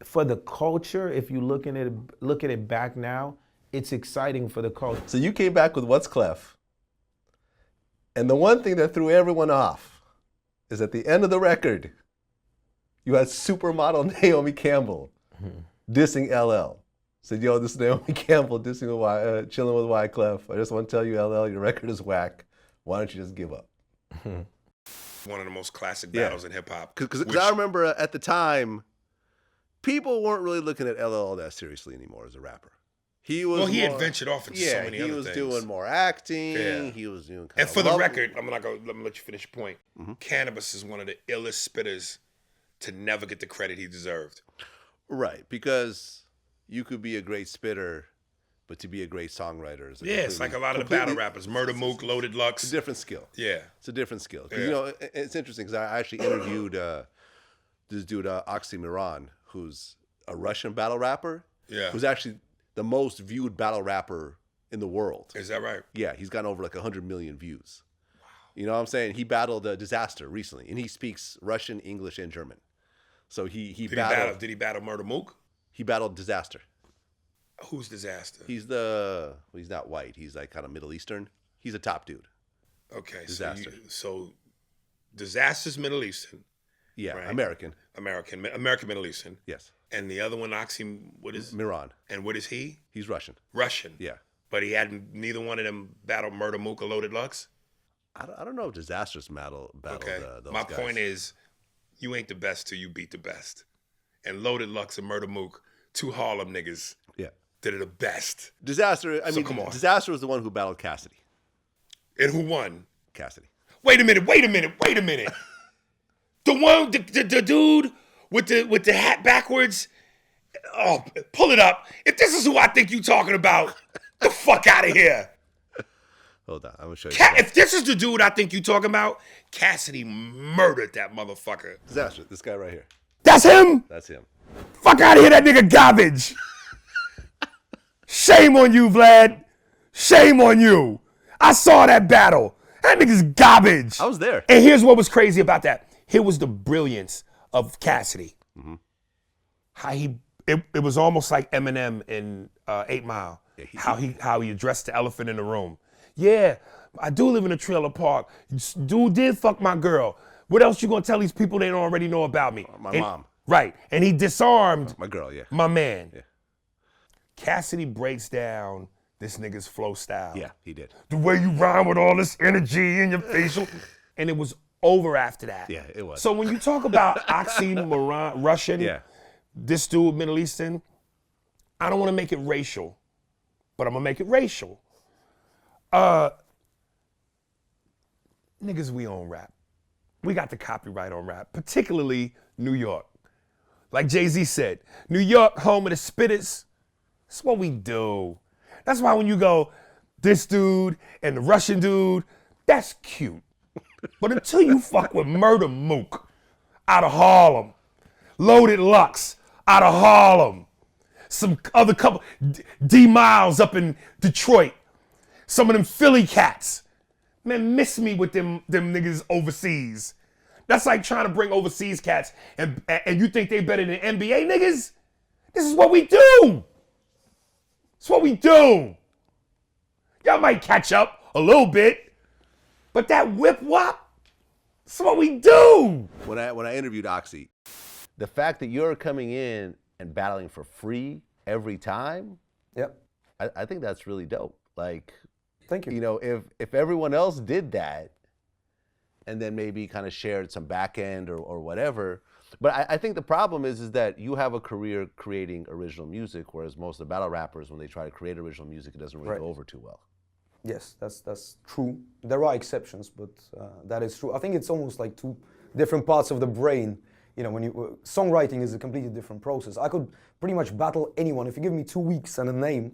S7: for the culture, if you look at it back now, it's exciting for the culture.
S1: So you came back with What's Clef. And the one thing that threw everyone off is at the end of the record, you had supermodel Naomi Campbell dissing LL. Said, yo, this is Naomi Campbell dissing chilling with Wyclef. I just want to tell you, LL, your record is whack. Why don't you just give up?
S2: One of the most classic battles in hip hop.
S1: Because I remember at the time, people weren't really looking at LL all that seriously anymore as a rapper. He
S2: had ventured off into so many other things.
S1: He was doing more acting. Yeah. He was doing
S2: and for the record, let me let you finish your point. Cannabis is one of the illest spitters to never get the credit he deserved.
S1: Right, because you could be a great spitter, but to be a great songwriter is
S2: it's like a lot of the battle rappers. Murder Mook, Loaded Lux.
S1: It's a different skill.
S2: Yeah.
S1: It's a different skill. Yeah. It's interesting because I actually interviewed this dude, Oxymoron, who's a Russian battle rapper.
S2: Yeah.
S1: Who's actually the most viewed battle rapper in the world.
S2: Is that right?
S1: Yeah, he's gotten over like 100 million views. Wow. You know what I'm saying? He battled Disaster recently, and he speaks Russian, English, and German. So he battled.
S2: Did he battle Murder Mook?
S1: He battled Disaster.
S2: Who's Disaster?
S1: He's he's not white. He's like kind of Middle Eastern. He's a top dude.
S2: Okay,
S1: Disaster.
S2: So Disaster's Middle Eastern.
S1: Yeah,
S2: right?
S1: American
S2: Middle Eastern.
S1: Yes.
S2: And the other one, what is?
S1: Miran.
S2: And what is he?
S1: He's Russian.
S2: Russian.
S1: Yeah.
S2: But he hadn't, neither one of them battled Murder Mook or Loaded Lux?
S1: I don't know if Disaster's battled
S2: okay.
S1: Those
S2: My
S1: guys.
S2: point is, you ain't the best till you beat the best. And Loaded Lux and Murder Mook, two Harlem niggas, that are the best.
S1: Disaster, come on. Disaster was the one who battled Cassidy.
S2: And who won?
S1: Cassidy.
S2: Wait a minute. The one, the dude with the hat backwards. Oh, pull it up. If this is who I think you talking about, the fuck out of here.
S1: Hold on, I'm gonna show you.
S2: If this is the dude I think you talking about, Cassidy murdered that motherfucker.
S1: Disaster, this guy right here.
S2: That's him?
S1: That's him.
S2: Fuck out of here, that nigga garbage. Shame on you, Vlad. Shame on you. I saw that battle. That nigga's garbage.
S1: I was there.
S2: And here's what was crazy about that. Here was the brilliance of Cassidy. Mm-hmm. How it was almost like Eminem in 8 Mile. Yeah, how he addressed the elephant in the room. Yeah, I do live in a trailer park. Dude did fuck my girl. What else you gonna tell these people they don't already know about me?
S1: My mom.
S2: Right, and he disarmed
S1: my girl,
S2: my man.
S1: Yeah.
S2: Cassidy breaks down this nigga's flow style.
S1: Yeah, he did.
S2: The way you rhyme with all this energy in your facial. And it was over after that.
S1: Yeah, it was.
S2: So when you talk about oxymoron, Russian, this dude, Middle Eastern, I don't want to make it racial, but I'm going to make it racial. Niggas, we own rap. We got the copyright on rap, particularly New York. Like Jay-Z said, New York, home of the spitters. That's what we do. That's why when you go, this dude and the Russian dude, That's cute. But until you fuck with Murder Mook out of Harlem, Loaded Lux out of Harlem, some other couple, D Miles up in Detroit, some of them Philly cats, man, miss me with them niggas overseas. That's like trying to bring overseas cats and you think they better than NBA niggas? This is what we do. It's what we do. Y'all might catch up a little bit, but that whip wop, it's what we do.
S1: When I interviewed Oxy, the fact that you're coming in and battling for free every time,
S8: Yep.
S1: I think that's really dope. Like,
S8: Thank you.
S1: you know, if everyone else did that, and then maybe kind of shared some back end or whatever. But I think the problem is that you have a career creating original music, whereas most of the battle rappers, when they try to create original music, it doesn't really go over too well.
S8: Yes, that's true. There are exceptions, but that is true. I think it's almost like two different parts of the brain. You know, when you songwriting is a completely different process. I could pretty much battle anyone. If you give me 2 weeks and a name,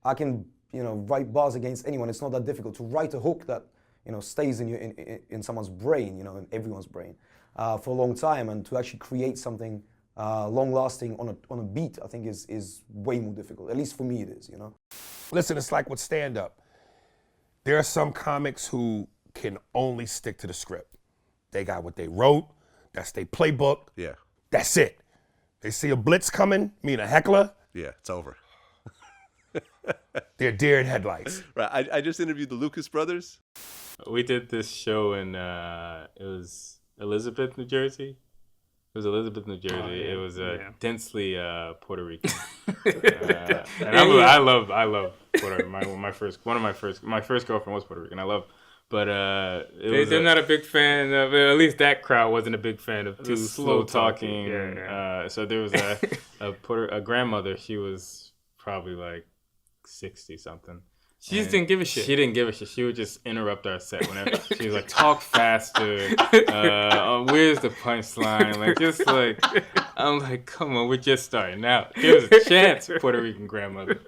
S8: I can, you know, write bars against anyone. It's not that difficult to write a hook that, you know, stays in someone's brain, you know, in everyone's brain, for a long time, and to actually create something long-lasting on a beat, I think is way more difficult. At least for me, it is. You know.
S2: Listen, it's like with stand-up. There are some comics who can only stick to the script. They got what they wrote. That's their playbook.
S1: Yeah.
S2: That's it. They see a blitz coming, mean a heckler.
S1: Yeah, it's over.
S2: They're deer in headlights.
S1: Right. I just interviewed the Lucas brothers.
S9: We did this show in it was Elizabeth, New Jersey. It was Elizabeth, New Jersey. Oh, yeah. It was densely Puerto Rican. And I love Puerto Rican. My first girlfriend was Puerto Rican. I love, but they're not a big fan of. At least that crowd wasn't a big fan of too slow talking. Yeah. So there was a grandmother. She was probably like 60 something. She just didn't give a shit. She didn't give a shit. She would just interrupt our set whenever. She was like, talk faster. Where's the punchline? Like, just like, I'm like, come on, we're just starting now. Give us a chance, Puerto Rican grandmother.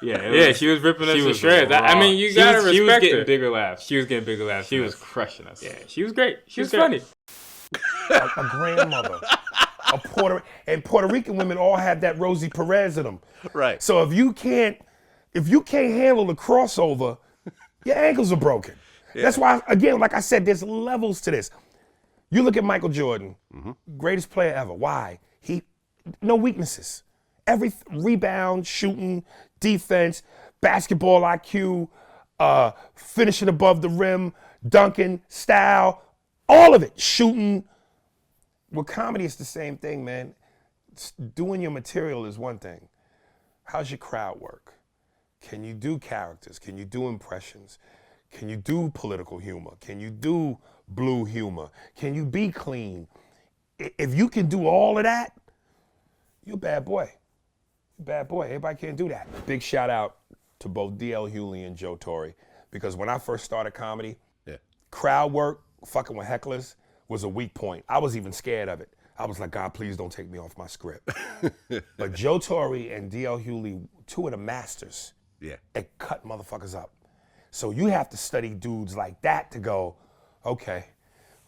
S9: She was ripping us to shreds. I mean, you gotta respect her. She was getting bigger laughs. She was getting bigger laughs. She was crushing us. Yeah, she was great. She was funny.
S2: A grandmother. Puerto Rican women all have that Rosie Perez in them.
S1: Right.
S2: So if you can't handle the crossover, your ankles are broken. Yeah. That's why, again, like I said, there's levels to this. You look at Michael Jordan, greatest player ever. Why? No weaknesses. Every rebound, shooting, defense, basketball IQ, finishing above the rim, dunking, style, all of it, shooting. With comedy, it's the same thing, man. Doing your material is one thing. How's your crowd work? Can you do characters? Can you do impressions? Can you do political humor? Can you do blue humor? Can you be clean? If you can do all of that, you're a bad boy. You're a bad boy. Everybody can't do that. Big shout out to both D.L. Hewley and Joe Torre, because when I first started comedy, crowd work, fucking with hecklers, was a weak point. I was even scared of it. I was like, God, please don't take me off my script. But Joe Torre and D.L. Hewley, two of the masters, they cut motherfuckers up. So you have to study dudes like that to go, okay,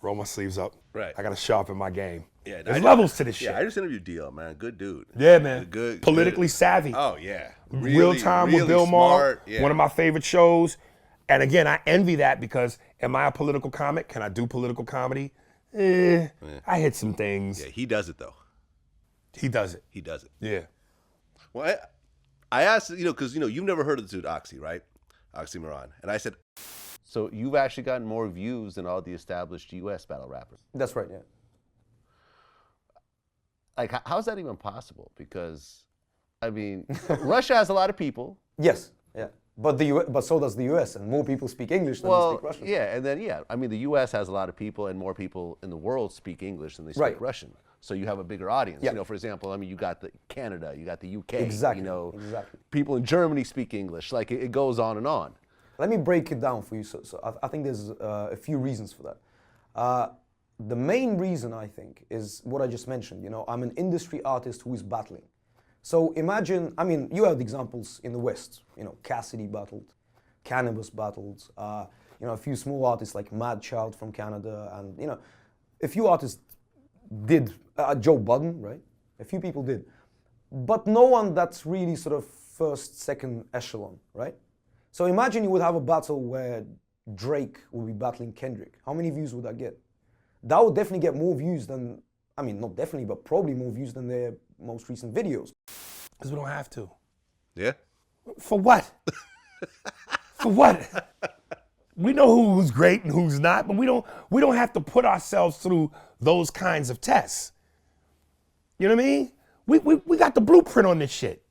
S2: roll my sleeves up.
S1: Right.
S2: I got to sharpen my game.
S1: Yeah,
S2: there's levels to this shit.
S1: Yeah, I just interviewed DL, man. Good dude.
S2: Yeah, man.
S1: Good.
S2: Politically savvy.
S1: Oh, yeah. Really,
S2: Real Time
S1: really
S2: with Bill Maher,
S1: yeah.
S2: one of my favorite shows. And again, I envy that because am I a political comic? Can I do political comedy? I hit some things.
S1: Yeah, he does it, though.
S2: He does it.
S1: He does it.
S2: Yeah.
S1: Well, I asked, because, you've never heard of the dude Oxy, right? Oxymoron. And I said, so you've actually gotten more views than all the established U.S. battle rappers.
S8: That's right, yeah.
S1: Like, how's that even possible? Because, I mean, Russia has a lot of people.
S8: Yes, yeah. But so does the U.S. and more people speak English than they speak Russian.
S1: Yeah, and then I mean the U.S. has a lot of people, and more people in the world speak English than they speak Russian. So you have a bigger audience.
S8: Yeah.
S1: For example, I mean you got Canada, you got the UK.
S8: Exactly. Exactly.
S1: People in Germany speak English. Like it goes on and on.
S8: Let me break it down for you. So I think there's a few reasons for that. The main reason I think is what I just mentioned. I'm an industry artist who is battling. So imagine, I mean, you have examples in the West. Cassidy battled, Cannabis battled. You know, a few small artists like Mad Child from Canada, and you know, a few artists did. Joe Budden, right? A few people did, but no one that's really sort of first, second echelon, right? So imagine you would have a battle where Drake would be battling Kendrick. How many views would that get? That would definitely get more views than, I mean, not definitely, but probably more views than their most recent videos.
S2: Because we don't have to.
S1: Yeah.
S2: For what? For what? We know who's great and who's not, but we don't have to put ourselves through those kinds of tests. You know what I mean? We got the blueprint on this shit.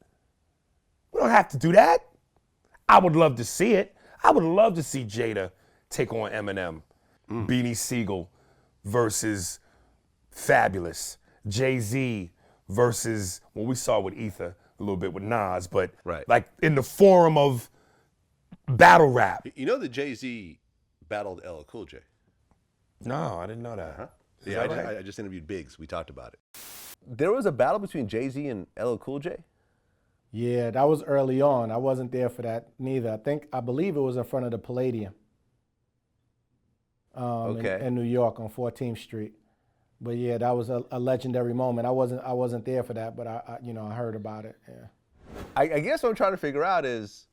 S2: We don't have to do that. I would love to see it. I would love to see Jada take on Eminem, Beanie Siegel versus Fabulous, Jay-Z versus what we saw with Ether a little bit with Nas, but like in the forum of battle rap.
S1: You know that Jay-Z battled LL Cool J?
S2: No, I didn't know that.
S1: Uh-huh.
S2: Is
S1: Yeah,
S2: that right?
S1: I just interviewed Biggs. We talked about it. There was a battle between Jay-Z and LL Cool J?
S10: Yeah, that was early on. I wasn't there for that neither. I believe it was in front of the Palladium in New York on 14th Street. But yeah, that was a legendary moment. I wasn't there for that, but I heard about it. Yeah.
S1: I guess what I'm trying to figure out is,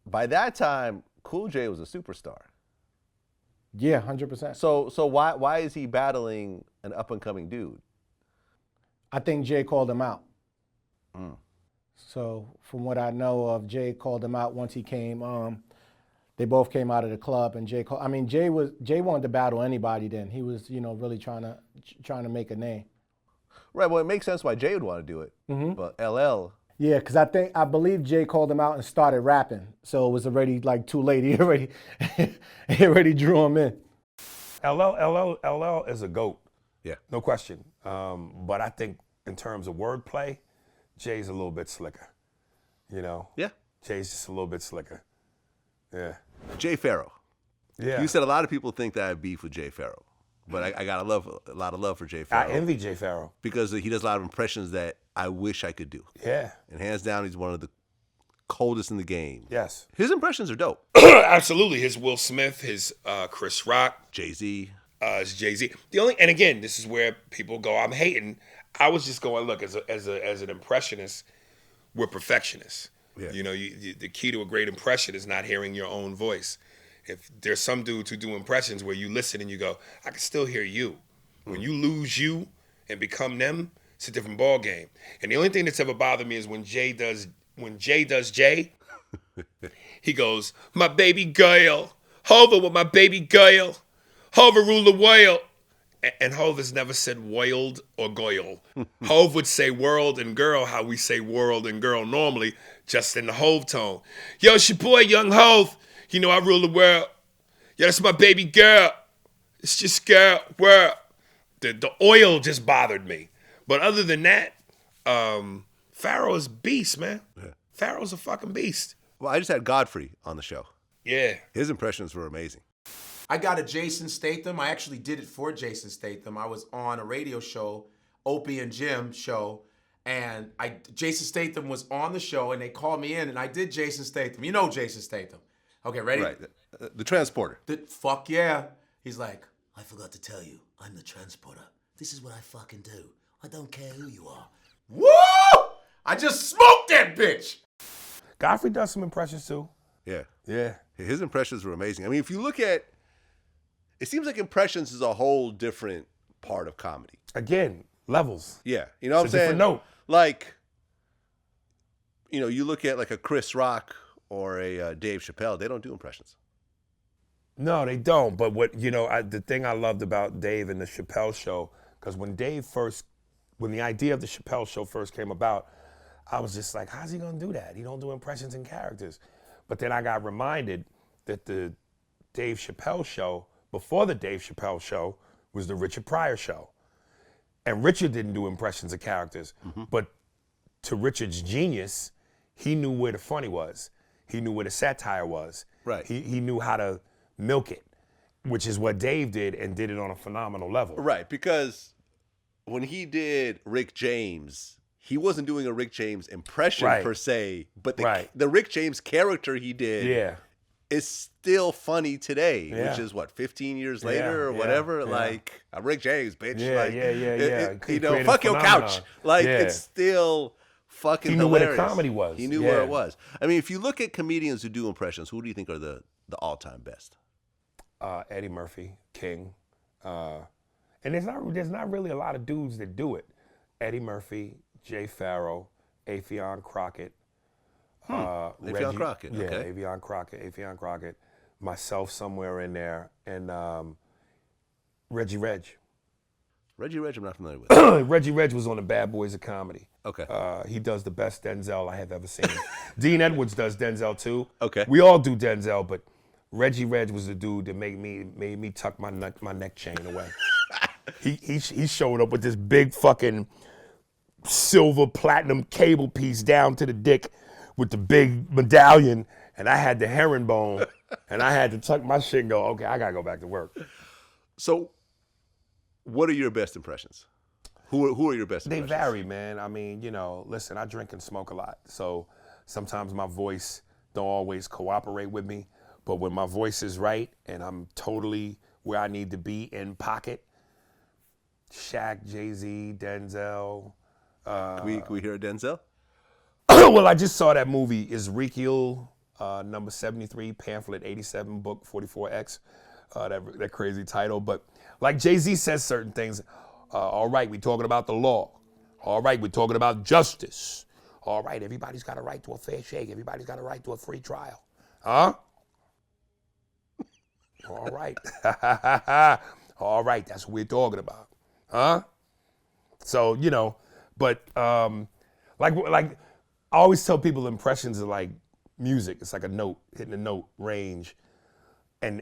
S1: by that time, Cool J was a superstar.
S10: Yeah, 100%.
S1: So why is he battling an up and coming dude?
S10: I think Jay called him out. So from what I know of, Jay called him out once he came. They both came out of the club, and Jay wanted to battle anybody. Then he was, really trying to make a name.
S1: Right. Well, it makes sense why Jay would want to do it. But LL.
S10: Yeah, because I believe Jay called him out and started rapping, so it was already like too late. He already drew him in.
S2: LL is a GOAT.
S1: Yeah.
S2: No question. But I think in terms of wordplay, Jay's a little bit slicker.
S1: Yeah.
S2: Jay's just a little bit slicker. Yeah.
S1: Jay Pharoah.
S2: Yeah.
S1: You said a lot of people think that I have beef with Jay Pharoah, but I got a lot of love for Jay Pharoah.
S2: I envy Jay Pharoah
S1: because he does a lot of impressions that I wish I could do.
S2: Yeah.
S1: And hands down, he's one of the coldest in the game.
S2: Yes.
S1: His impressions are dope.
S2: Absolutely. His Will Smith, his Chris Rock,
S1: Jay-Z.
S2: His Jay-Z. And again, this is where people go, I'm hating. I was just going, look, as an impressionist, we're perfectionists.
S1: Yeah.
S2: The key to a great impression is not hearing your own voice. If there's some dudes who do impressions where you listen and you go, I can still hear you. When you lose you and become them, it's a different ball game. And the only thing that's ever bothered me is when Jay does Jay, he goes, my baby girl, Hova with my baby girl, Hova rule the world. And Hov has never said world or goyle. Hov would say world and girl how we say world and girl normally, just in the Hov tone. Yo, it's your boy, Young Hov. I rule the world. Yo, that's my baby girl. It's just girl, world. The oil just bothered me. But other than that, Pharaoh's beast, man. Yeah. Pharaoh's a fucking beast.
S1: Well, I just had Godfrey on the show.
S2: Yeah.
S1: His impressions were amazing.
S11: I got a Jason Statham. I actually did it for Jason Statham. I was on a radio show, Opie and Jim show, and Jason Statham was on the show, and they called me in, and I did Jason Statham. You know Jason Statham. Okay, ready?
S1: Right. The transporter.
S11: Fuck yeah. He's like, I forgot to tell you, I'm the transporter. This is what I fucking do. I don't care who you are. Woo! I just smoked that bitch.
S2: Godfrey does some impressions too.
S1: Yeah.
S2: Yeah.
S1: His impressions were amazing. I mean, if you look at, it seems like impressions is a whole different part of comedy.
S2: Again, levels.
S1: Yeah. You know what I'm saying?
S2: Different note.
S1: Like, you look at like a Chris Rock or a Dave Chappelle, they don't do impressions.
S2: No, they don't. But the thing I loved about Dave and the Chappelle show, because when the idea of the Chappelle show first came about, I was just like, how's he gonna do that? He don't do impressions and characters. But then I got reminded that the Dave Chappelle show, before the Dave Chappelle show, was the Richard Pryor show. And Richard didn't do impressions of characters. But to Richard's genius, he knew where the funny was. He knew where the satire was.
S1: Right.
S2: He knew how to milk it, which is what Dave did, and did it on a phenomenal level.
S1: Right, because when he did Rick James, he wasn't doing a Rick James impression
S2: Right.
S1: per se, but
S2: Right.
S1: the Rick James character he did
S2: Yeah.
S1: is still funny today,
S2: Yeah.
S1: which is what, 15 years
S2: Yeah,
S1: later or
S2: yeah,
S1: whatever.
S2: yeah.
S1: Like Rick James, bitch.
S2: Yeah,
S1: like,
S2: yeah.
S1: you know,
S2: Creative
S1: fuck your couch.
S2: phenomenon.
S1: Like
S2: Yeah.
S1: it's still fucking
S2: He knew where the
S1: hilarious.
S2: comedy was.
S1: He knew where
S2: Yeah.
S1: it was. I mean, if you look at comedians who do impressions, who do you think are the all-time best?
S2: Eddie Murphy, King, and there's not really a lot of dudes that do it. Eddie Murphy, Jay Farrow, Affion Crockett,
S1: Affion Crockett,
S2: yeah,
S1: okay.
S2: Affion Crockett, myself somewhere in there, and Reggie Reg.
S1: Reggie Reg, I'm not familiar with.
S2: Reggie Reg was on the Bad Boys of Comedy.
S1: Okay.
S2: He does the best Denzel I have ever seen. Dean Edwards does Denzel too.
S1: Okay.
S2: We all do Denzel, but Reggie Reg was the dude that made me tuck my neck chain away. he showed up with this big fucking silver platinum cable piece down to the dick with the big medallion, and I had the herringbone, and I had to tuck my shit and go, okay, I gotta go back to work.
S1: So, what are your best impressions? Who are your best
S2: They
S1: impressions?
S2: vary, man. I mean, you know, listen, I drink and smoke a lot, so sometimes my voice don't always cooperate with me, but when my voice is right and I'm totally where I need to be in pocket, Shaq, Jay-Z, Denzel.
S1: Can we hear a Denzel?
S2: Well, I just saw that movie, Ezekiel, number 73, pamphlet 87, book 44X, that crazy title. But like Jay-Z says certain things, all right, we're talking about the law. All right, we're talking about justice. All right, everybody's got a right to a fair shake. Everybody's got a right to a free trial. Huh? All right. All right, that's what we're talking about. Huh? So, you know, but like I always tell people impressions are like music. It's like a note, hitting a note range. And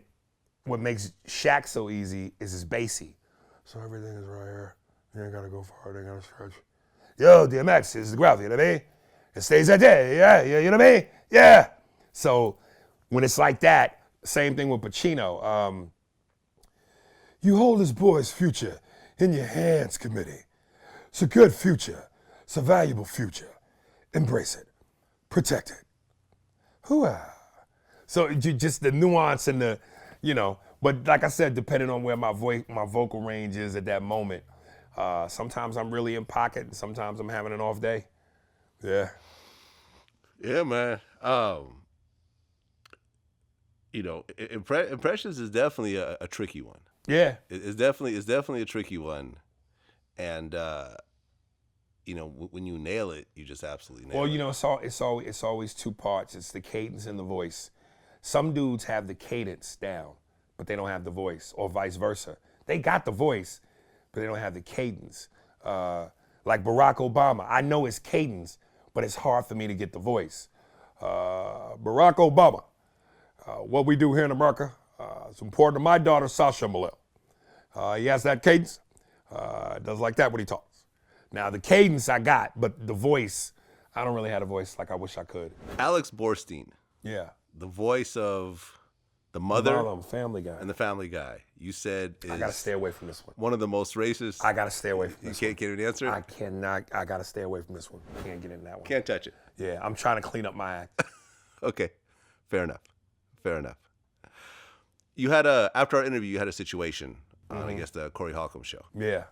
S2: what makes Shaq so easy is his bassy. So everything is right here. You ain't gotta go far, you ain't gotta stretch. Yo, DMX is the groove, you know what I mean? It stays right there, yeah, you know what I mean? Yeah. So when it's like that, same thing with Pacino. You hold this boy's future in your hands, committee. It's a good future. It's a valuable future. Embrace it. Protect it. Hoo-ah. So just the nuance and the, you know, but like I said, depending on where my vocal range is at that moment, sometimes I'm really in pocket and sometimes I'm having an off day. Yeah.
S1: Yeah, man. You know, impressions is definitely a tricky one.
S2: Yeah.
S1: It's definitely a tricky one, and you know, when you nail it, you just absolutely nail it.
S2: Well, you know, it's always two parts. It's the cadence and the voice. Some dudes have the cadence down, but they don't have the voice, or vice versa. They got the voice, but they don't have the cadence. Like Barack Obama, I know his cadence, but it's hard for me to get the voice. Barack Obama, what we do here in America, it's important to my daughter, Sasha Malil. He has that cadence, does like that when he talks. Now, the cadence I got, but the voice, I don't really have a voice like I wish I could.
S1: Alex Borstein,
S2: Yeah.
S1: the voice of the mother
S2: Family Guy.
S1: and the Family Guy, you said is
S2: I gotta stay away from this one.
S1: one of the most racist.
S2: I gotta stay away from
S1: You
S2: this
S1: can't get an answer?
S2: I cannot. I gotta stay away from this one. Can't get in that one.
S1: Can't touch it.
S2: Yeah, I'm trying to clean up my act.
S1: Okay, fair enough. Fair enough. You had after our interview, you had a situation on, I guess, the Corey Holcomb show,
S2: Yeah.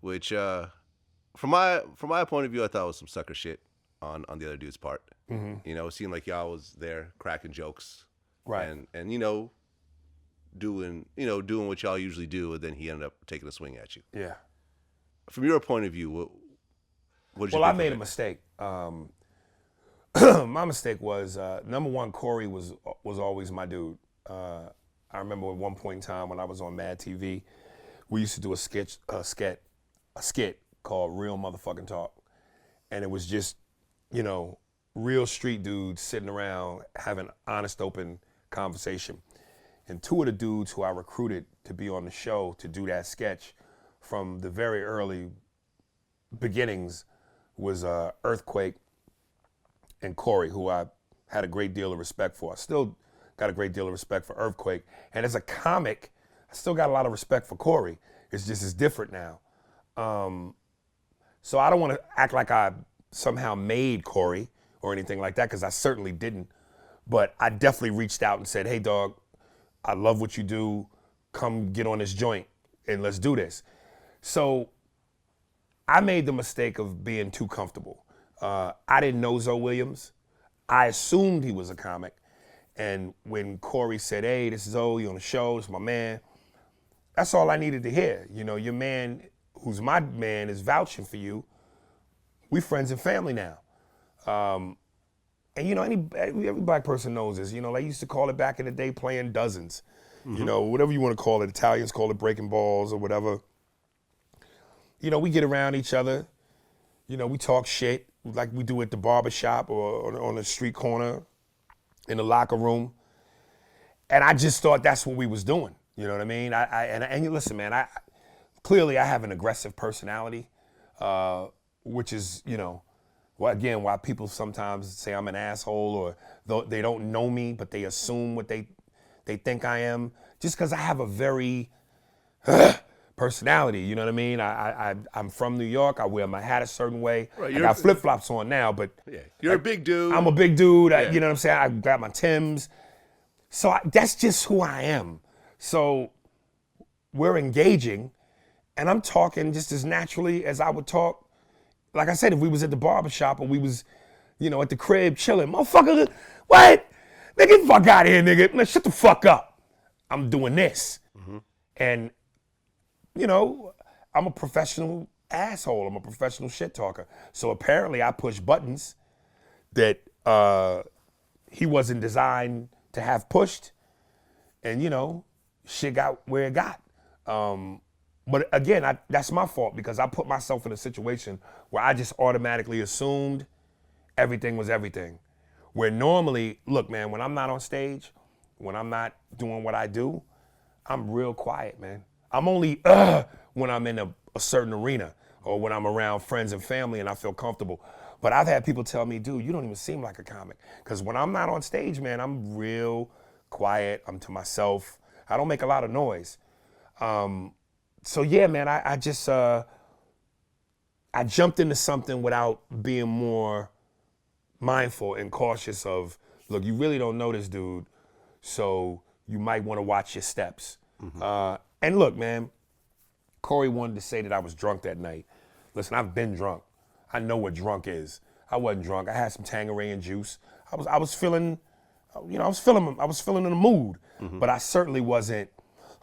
S1: which, from my point of view, I thought was some sucker shit on the other dude's part. You know, it seemed like y'all was there cracking jokes,
S2: Right.
S1: and you know, doing what y'all usually do, and then he ended up taking a swing at you.
S2: Yeah.
S1: From your point of view, what did you
S2: Well, I
S1: think
S2: made
S1: of
S2: a
S1: it?
S2: mistake. My mistake was number one. Corey was always my dude. I remember at one point in time when I was on Mad TV, we used to do a skit called Real Motherfucking Talk, and it was just, you know, real street dudes sitting around having honest, open conversation. And two of the dudes who I recruited to be on the show to do that sketch from the very early beginnings was Earthquake and Corey, who I had a great deal of respect for. I still got a great deal of respect for Earthquake. And as a comic, I still got a lot of respect for Corey. It's just it's different now. So I don't want to act like I somehow made Corey or anything like that, because I certainly didn't. But I definitely reached out and said, hey, dog, I love what you do. Come get on this joint and let's do this. So I made the mistake of being too comfortable. I didn't know Zoe Williams. I assumed he was a comic. And when Corey said, hey, this is Zoe on the show, this is my man, that's all I needed to hear. You know, your man, who's my man, is vouching for you. We friends and family now. And you know, every black person knows this. You know, they used to call it back in the day playing dozens. You know, whatever you want to call it. Italians call it breaking balls or whatever. You know, we get around each other. You know, we talk shit like we do at the barbershop or on the street corner, in the locker room. And I just thought that's what we was doing. You know what I mean? And you listen, man, clearly I have an aggressive personality, which is, you know, well, again, why people sometimes say I'm an asshole, or they don't know me, but they assume what they think I am, just because I have a very personality, you know what I mean? I'm from New York. I wear my hat a certain way. Right, I got flip-flops on now, but
S1: yeah, you're a big dude.
S2: I'm a big dude. Yeah. You know what I'm saying? I got my Timbs. So that's just who I am. So we're engaging, and I'm talking just as naturally as I would talk. Like I said, if we was at the barbershop or we was, you know, at the crib chilling, motherfucker, what? Nigga, get the fuck out of here, nigga. Man, shut the fuck up. I'm doing this. And, you know, I'm a professional asshole. I'm a professional shit talker. So apparently I push buttons that he wasn't designed to have pushed. And, you know, shit got where it got. But again, that's my fault, because I put myself in a situation where I just automatically assumed everything was everything. Where normally, look, man, when I'm not on stage, when I'm not doing what I do, I'm real quiet, man. I'm only when I'm in a certain arena or when I'm around friends and family and I feel comfortable. But I've had people tell me, dude, you don't even seem like a comic. Because when I'm not on stage, man, I'm real quiet. I'm to myself. I don't make a lot of noise. So yeah, man, I just, I jumped into something without being more mindful and cautious of, look, you really don't know this dude, so you might want to watch your steps. And look, man, Corey wanted to say that I was drunk that night. Listen, I've been drunk. I know what drunk is. I wasn't drunk. I had some Tanqueray and juice. I was feeling, you know, I was feeling in the mood, but I certainly wasn't,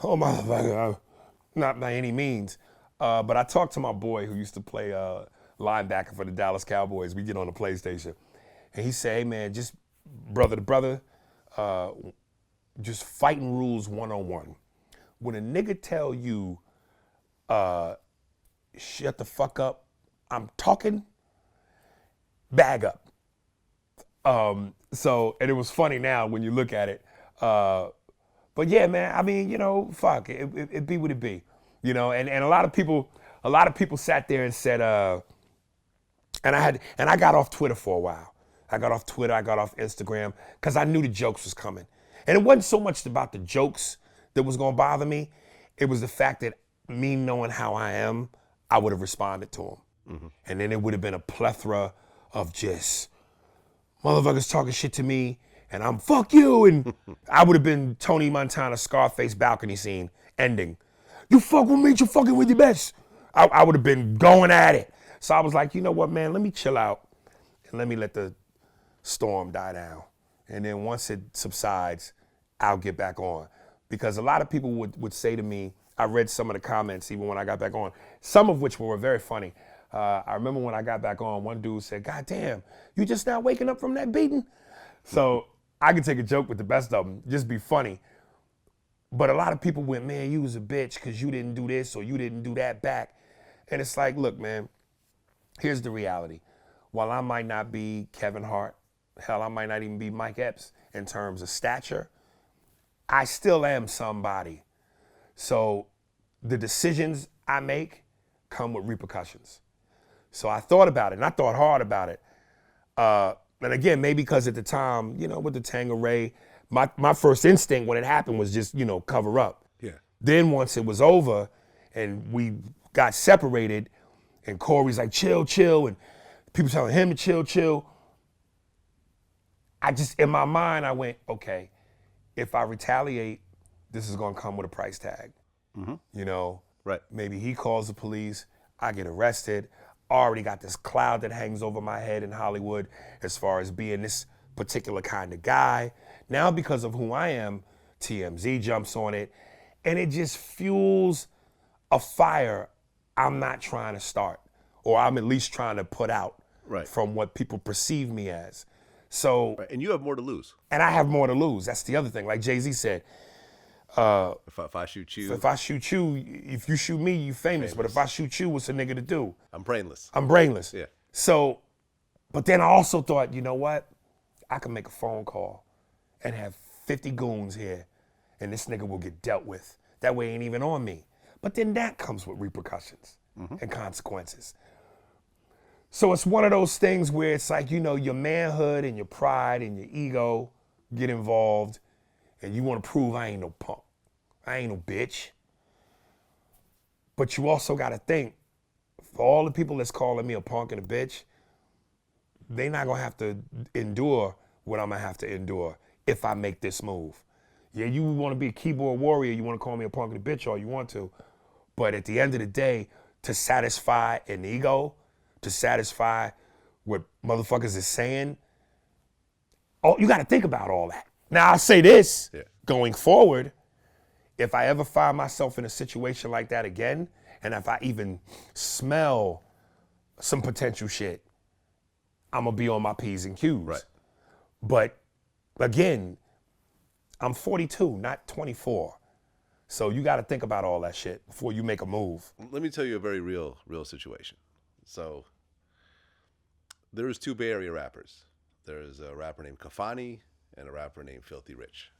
S2: oh motherfucker, not by any means. But I talked to my boy who used to play linebacker for the Dallas Cowboys. We get on the PlayStation. And he said, hey, man, just brother to brother, just fighting rules 101. When a nigga tell you, shut the fuck up, I'm talking, bag up. So, and it was funny now when you look at it. But yeah, man, I mean, you know, fuck, it be what it be. You know, and a lot of people sat there and said, and I got off Twitter for a while. I got off Twitter, I got off Instagram, because I knew the jokes was coming. And it wasn't so much about the jokes that was gonna bother me. It was the fact that me knowing how I am, I would have responded to him. And then it would have been a plethora of just motherfuckers talking shit to me, and I'm fuck you, and I would have been Tony Montana Scarface balcony scene ending. You fuck with me, you fucking with your best. I would have been going at it. So I was like, you know what, man, let me chill out and let me let the storm die down. And then once it subsides, I'll get back on. Because a lot of people would say to me, I read some of the comments even when I got back on, some of which were very funny. I remember when I got back on, one dude said, God damn, you just now waking up from that beating? So I could take a joke with the best of them, just be funny. But a lot of people went, man, you was a bitch because you didn't do this or you didn't do that back. And it's like, look, man, here's the reality. While I might not be Kevin Hart, hell, I might not even be Mike Epps in terms of stature, I still am somebody. So the decisions I make come with repercussions. So I thought about it, and I thought hard about it. And again, maybe because at the time, you know, with the Tanqueray, my first instinct when it happened was just, you know, cover up.
S1: Yeah.
S2: Then once it was over and we got separated, And Corey's like, chill, chill. And people telling him to chill, chill. I just, in my mind, I went, okay, if I retaliate, this is gonna come with a price tag. You know,
S1: Right.
S2: maybe he calls the police, I get arrested. I already got this cloud that hangs over my head in Hollywood as far as being this particular kind of guy. Now, because of who I am, TMZ jumps on it, and it just fuels a fire I'm not trying to start, or I'm at least trying to put out from what people perceive me as. So,
S1: And you have more to lose.
S2: and I have more to lose. That's the other thing. Like Jay-Z said,
S1: If I shoot you,
S2: if I shoot you, if you shoot me, you famous. But if I shoot you, what's a nigga to do?
S1: I'm brainless.
S2: I'm brainless.
S1: Yeah.
S2: So, but then I also thought, you know what? I can make a phone call and have 50 goons here, and this nigga will get dealt with. That way it ain't even on me. But then that comes with repercussions and consequences. So it's one of those things where it's like, you know, your manhood and your pride and your ego get involved, and you want to prove I ain't no punk. I ain't no bitch. But you also got to think, for all the people that's calling me a punk and a bitch, they not going to have to endure what I'm going to have to endure if I make this move. Yeah, you want to be a keyboard warrior, you want to call me a punk and a bitch all you want to, but at the end of the day, to satisfy an ego, to satisfy what motherfuckers is saying, oh, you got to think about all that. Now, I'll say this, going forward, if I ever find myself in a situation like that again, and if I even smell some potential shit, I'm going to be on my P's and Q's.
S1: Right.
S2: But again, I'm 42, not 24. So you got to think about all that shit before you make a move.
S1: Let me tell you a very real situation. So there was 2 Bay Area rappers. There's a rapper named Kafani and a rapper named Filthy Rich,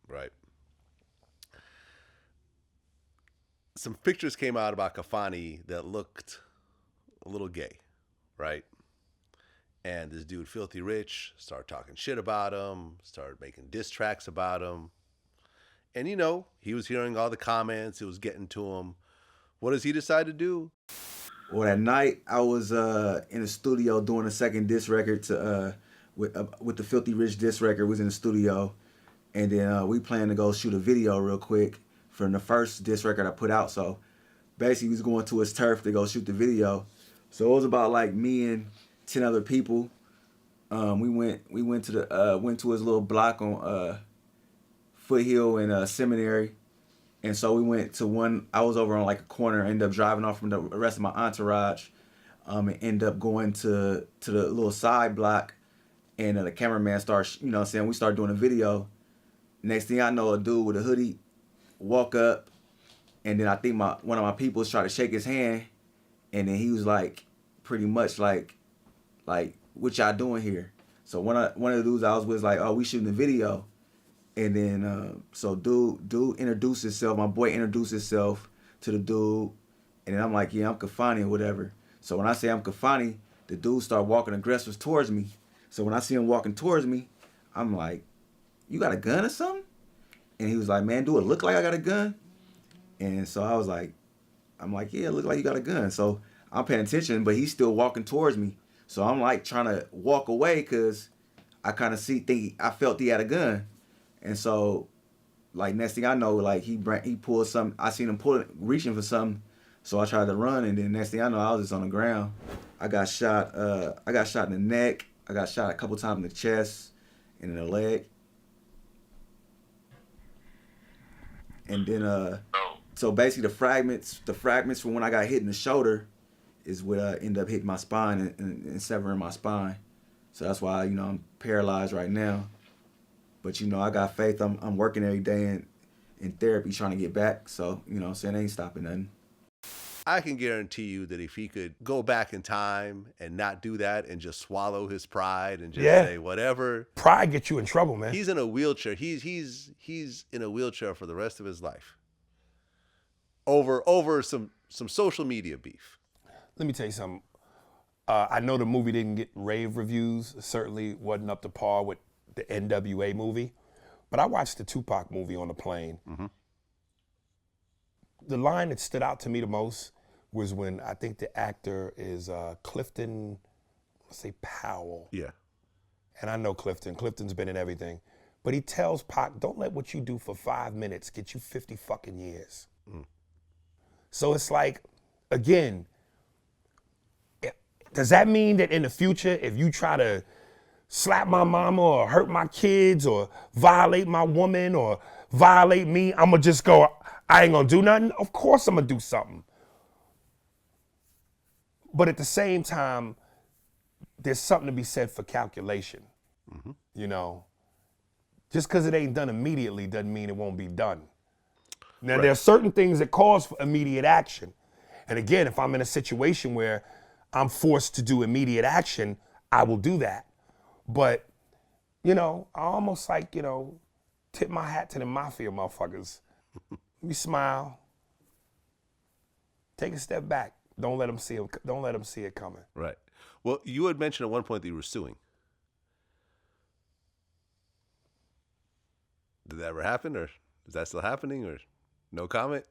S1: right? Some pictures came out about Kafani that looked a little gay, right? And this dude, Filthy Rich, started talking shit about him, started making diss tracks about him. And, you know, he was hearing all the comments. It was getting to him. What does he decide to do?
S6: Well, that night I was in the studio doing a second diss record to with the Filthy Rich diss record. Was in the studio, and then we planned to go shoot a video real quick for the first diss record I put out. So basically, we was going to his turf to go shoot the video. So it was about like me and 10 other people. We went to his little block on Foothill and Seminary. And so we went to one, I was over on like a corner, ended up driving off from the rest of my entourage, and ended up going to the little side block, and the cameraman starts, you know what I'm saying, we started doing a video. Next thing I know, a dude with a hoodie walk up, and then I think one of my people tried to shake his hand, and then he was like, pretty much like, what y'all doing here? So one of the dudes I was with was like, oh, we shooting a video. And then, so dude introduced himself. My boy introduced himself to the dude. And then I'm like, yeah, I'm Kafani or whatever. So when I say I'm Kafani, the dude started walking aggressive towards me. So when I see him walking towards me, I'm like, you got a gun or something? And he was like, man, do it look like I got a gun? And so I was like, I'm like, yeah, it look like you got a gun. So I'm paying attention, but he's still walking towards me. So I'm like trying to walk away because I kind of I felt he had a gun. And so, like, next thing I know, like, he pulled something. I seen him reaching for something. So I tried to run, and then next thing I know, I was just on the ground. I got shot in the neck. I got shot a couple times in the chest and in the leg. And then, so basically the fragments from when I got hit in the shoulder is what ended up hitting my spine and severing my spine. So that's why, you know, I'm paralyzed right now. But, you know, I got faith. I'm working every day in therapy trying to get back. So, you know what I'm saying, it ain't stopping nothing.
S1: I can guarantee you that if he could go back in time and not do that and just swallow his pride and just say whatever.
S2: Pride gets you in trouble, man.
S1: He's in a wheelchair. He's in a wheelchair for the rest of his life. Over some social media beef.
S2: Let me tell you something. I know the movie didn't get rave reviews. It certainly wasn't up to par with the NWA movie, but I watched the Tupac movie on the plane. Mm-hmm. The line that stood out to me the most was when I think the actor is Clifton, let's say Powell.
S1: Yeah.
S2: And I know Clifton. Clifton's been in everything. But he tells Pac, don't let what you do for 5 minutes get you 50 fucking years. So it's like, again, does that mean that in the future, if you try to slap my mama or hurt my kids or violate my woman or violate me, I'm gonna just go, I ain't gonna do nothing? Of course I'm gonna do something. But at the same time, there's something to be said for calculation. You know, just because it ain't done immediately doesn't mean it won't be done. Now, there are certain things that cause for immediate action. And again, if I'm in a situation where I'm forced to do immediate action, I will do that. But, you know, I almost like, you know, tip my hat to the mafia motherfuckers. Let me smile. Take a step back. Don't let them see it. Don't let them see it coming.
S1: Right. Well, you had mentioned at one point that you were suing. Did that ever happen, or is that still happening, or no comment?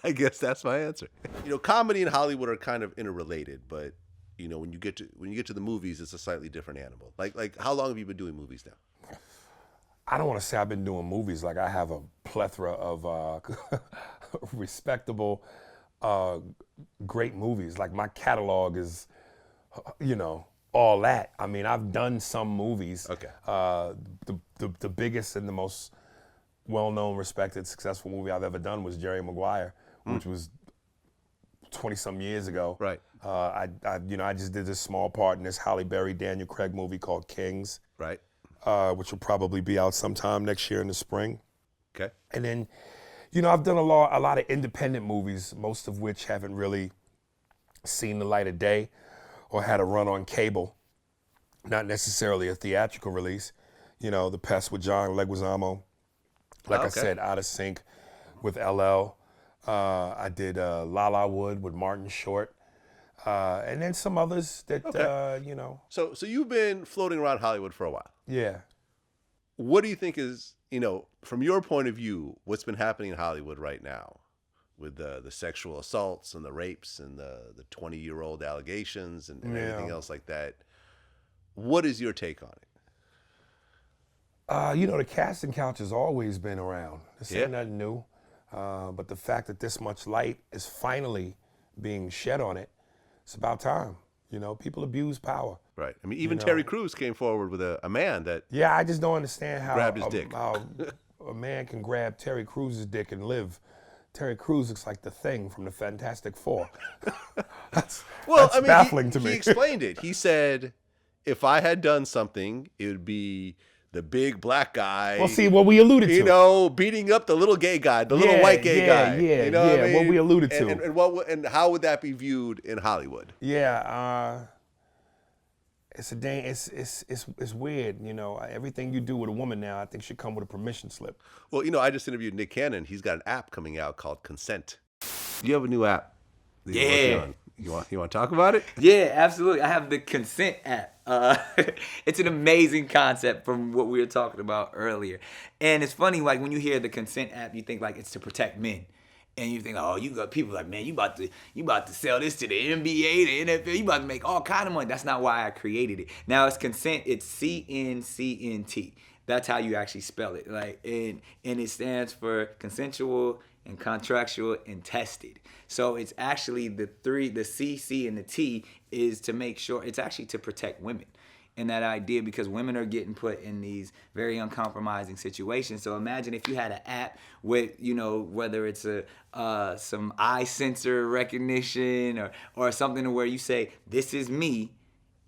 S1: I guess that's my answer. You know, comedy and Hollywood are kind of interrelated, but you know, when you get to the movies, it's a slightly different animal. Like how long have you been doing movies now?
S2: I don't want to say I've been doing movies. Like, I have a plethora of respectable, great movies. Like, my catalog is, you know, all that. I mean, I've done some movies.
S1: Okay.
S2: The biggest and the most well-known, respected, successful movie I've ever done was Jerry Maguire, which was 20-some years ago.
S1: Right.
S2: I just did this small part in this Halle Berry, Daniel Craig movie called Kings.
S1: Right.
S2: Which will probably be out sometime next year in the spring.
S1: Okay.
S2: And then, you know, I've done a lot of independent movies, most of which haven't really seen the light of day or had a run on cable, not necessarily a theatrical release. You know, The Pest with John Leguizamo, like I said, Out of Sync with LL. I did La La Wood with Martin Short. And then some others that, you know.
S1: So you've been floating around Hollywood for a while.
S2: Yeah.
S1: What do you think is, you know, from your point of view, what's been happening in Hollywood right now with the sexual assaults and the rapes and the 20-year-old allegations and everything else like that? What is your take on it?
S2: You know, the casting couch has always been around. This ain't nothing new. But the fact that this much light is finally being shed on it, it's about time. You know, people abuse power.
S1: Right. I mean, even Terry Crews came forward with a man that
S2: I just don't understand how
S1: grabbed his dick.
S2: How a man can grab Terry Crews' dick and live. Terry Crews looks like the Thing from the Fantastic Four. that's baffling to me.
S1: He explained it. He said, if I had done something, it would be the big black guy.
S2: Well, see, what we alluded to.
S1: You know, beating up the little gay guy, the little white gay guy.
S2: Yeah,
S1: you know what I mean?
S2: What we alluded to.
S1: And how would that be viewed in Hollywood?
S2: Yeah, it's weird, you know. Everything you do with a woman now, I think, should come with a permission slip.
S1: Well, you know, I just interviewed Nick Cannon. He's got an app coming out called Consent. You have a new app that you're working on. You want to talk about it?
S12: Yeah, absolutely. I have the Consent app. It's an amazing concept from what we were talking about earlier. And it's funny, like, when you hear the Consent app, you think like it's to protect men. And you think, oh, you got people like, man, you about to sell this to the NBA, the NFL, you about to make all kind of money. That's not why I created it. Now it's Consent, it's CNCNT. That's how you actually spell it. Like, and it stands for consensual and contractual and tested. So it's actually the C, C, and the T is to make sure, it's actually to protect women. And that idea, because women are getting put in these very uncompromising situations. So imagine if you had an app with, you know, whether it's some eye sensor recognition or something where you say, this is me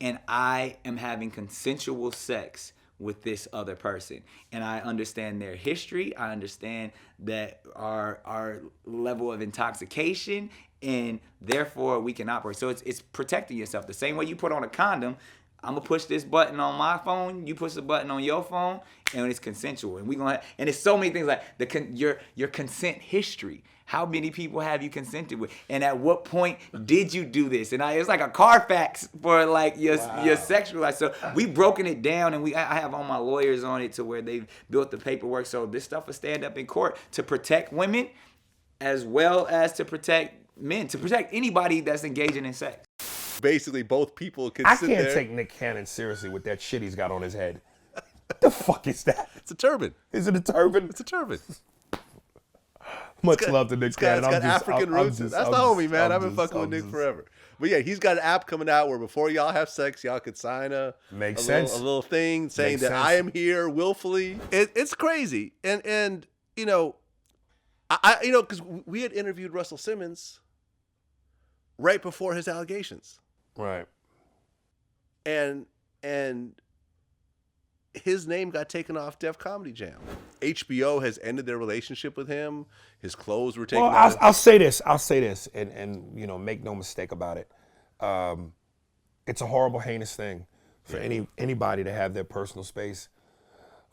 S12: and I am having consensual sex with this other person. And I understand their history. I understand that our level of intoxication, and therefore we can operate. So it's protecting yourself. The same way you put on a condom, I'm gonna push this button on my phone, you push the button on your phone, and it's consensual. And and it's so many things like your consent history. How many people have you consented with? And at what point did you do this? And it's like a Carfax for like your sexual life. So we've broken it down, and I have all my lawyers on it to where they've built the paperwork. So this stuff will stand up in court to protect women as well as to protect men, to protect anybody that's engaging in sex.
S1: Basically, both people can
S2: I
S1: sit
S2: can't
S1: there.
S2: take Nick Cannon seriously with that shit he's got on his head. The fuck is that?
S1: It's a turban.
S2: Is it a turban?
S1: It's a turban.
S2: Much love to Nick Cannon.
S1: It's got African roots. That's the homie, man. I've been fucking with Nick forever. But yeah, he's got an app coming out where before y'all have sex, y'all could sign a little thing saying
S2: Makes
S1: that
S2: sense.
S1: I am here willfully. It's crazy, and you know, I because we had interviewed Russell Simmons right before his allegations,
S2: Right.
S1: and his name got taken off Def Comedy Jam. HBO has ended their relationship with him. His clothes were taken
S2: Well,
S1: off.
S2: I'll say this, and you know, make no mistake about it. It's a horrible, heinous thing for anybody to have their personal space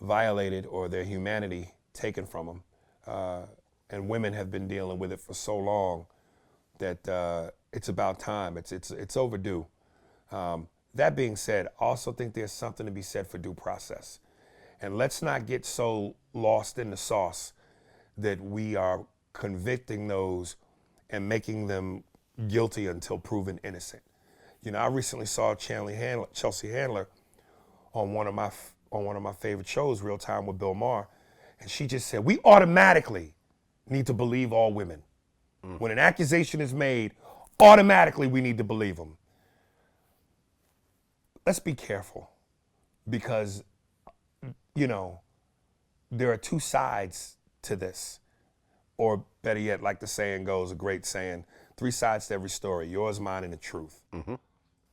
S2: violated or their humanity taken from them. And women have been dealing with it for so long that it's about time. It's overdue. That being said, I also think there's something to be said for due process. And let's not get so lost in the sauce that we are convicting those and making them guilty until proven innocent. You know, I recently saw Chelsea Handler on one of my favorite shows, Real Time with Bill Maher, and she just said, we automatically need to believe all women. When an accusation is made, automatically we need to believe them. Let's be careful because, you know, there are two sides to this. Or better yet, like the saying goes, a great saying, 3 sides to every story, yours, mine, and the truth.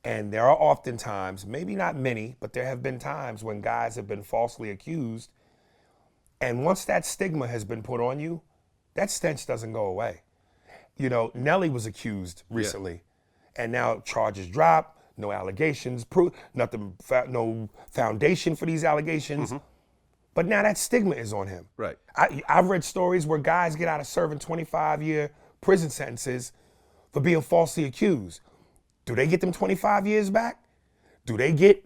S2: And there are often times, maybe not many, but there have been times when guys have been falsely accused. And once that stigma has been put on you, that stench doesn't go away. You know, Nelly was accused recently, and now charges drop, no allegations, no foundation for these allegations. But now that stigma is on him.
S1: Right.
S2: I've read stories where guys get out of serving 25-year prison sentences for being falsely accused. Do they get them 25 years back? Do they get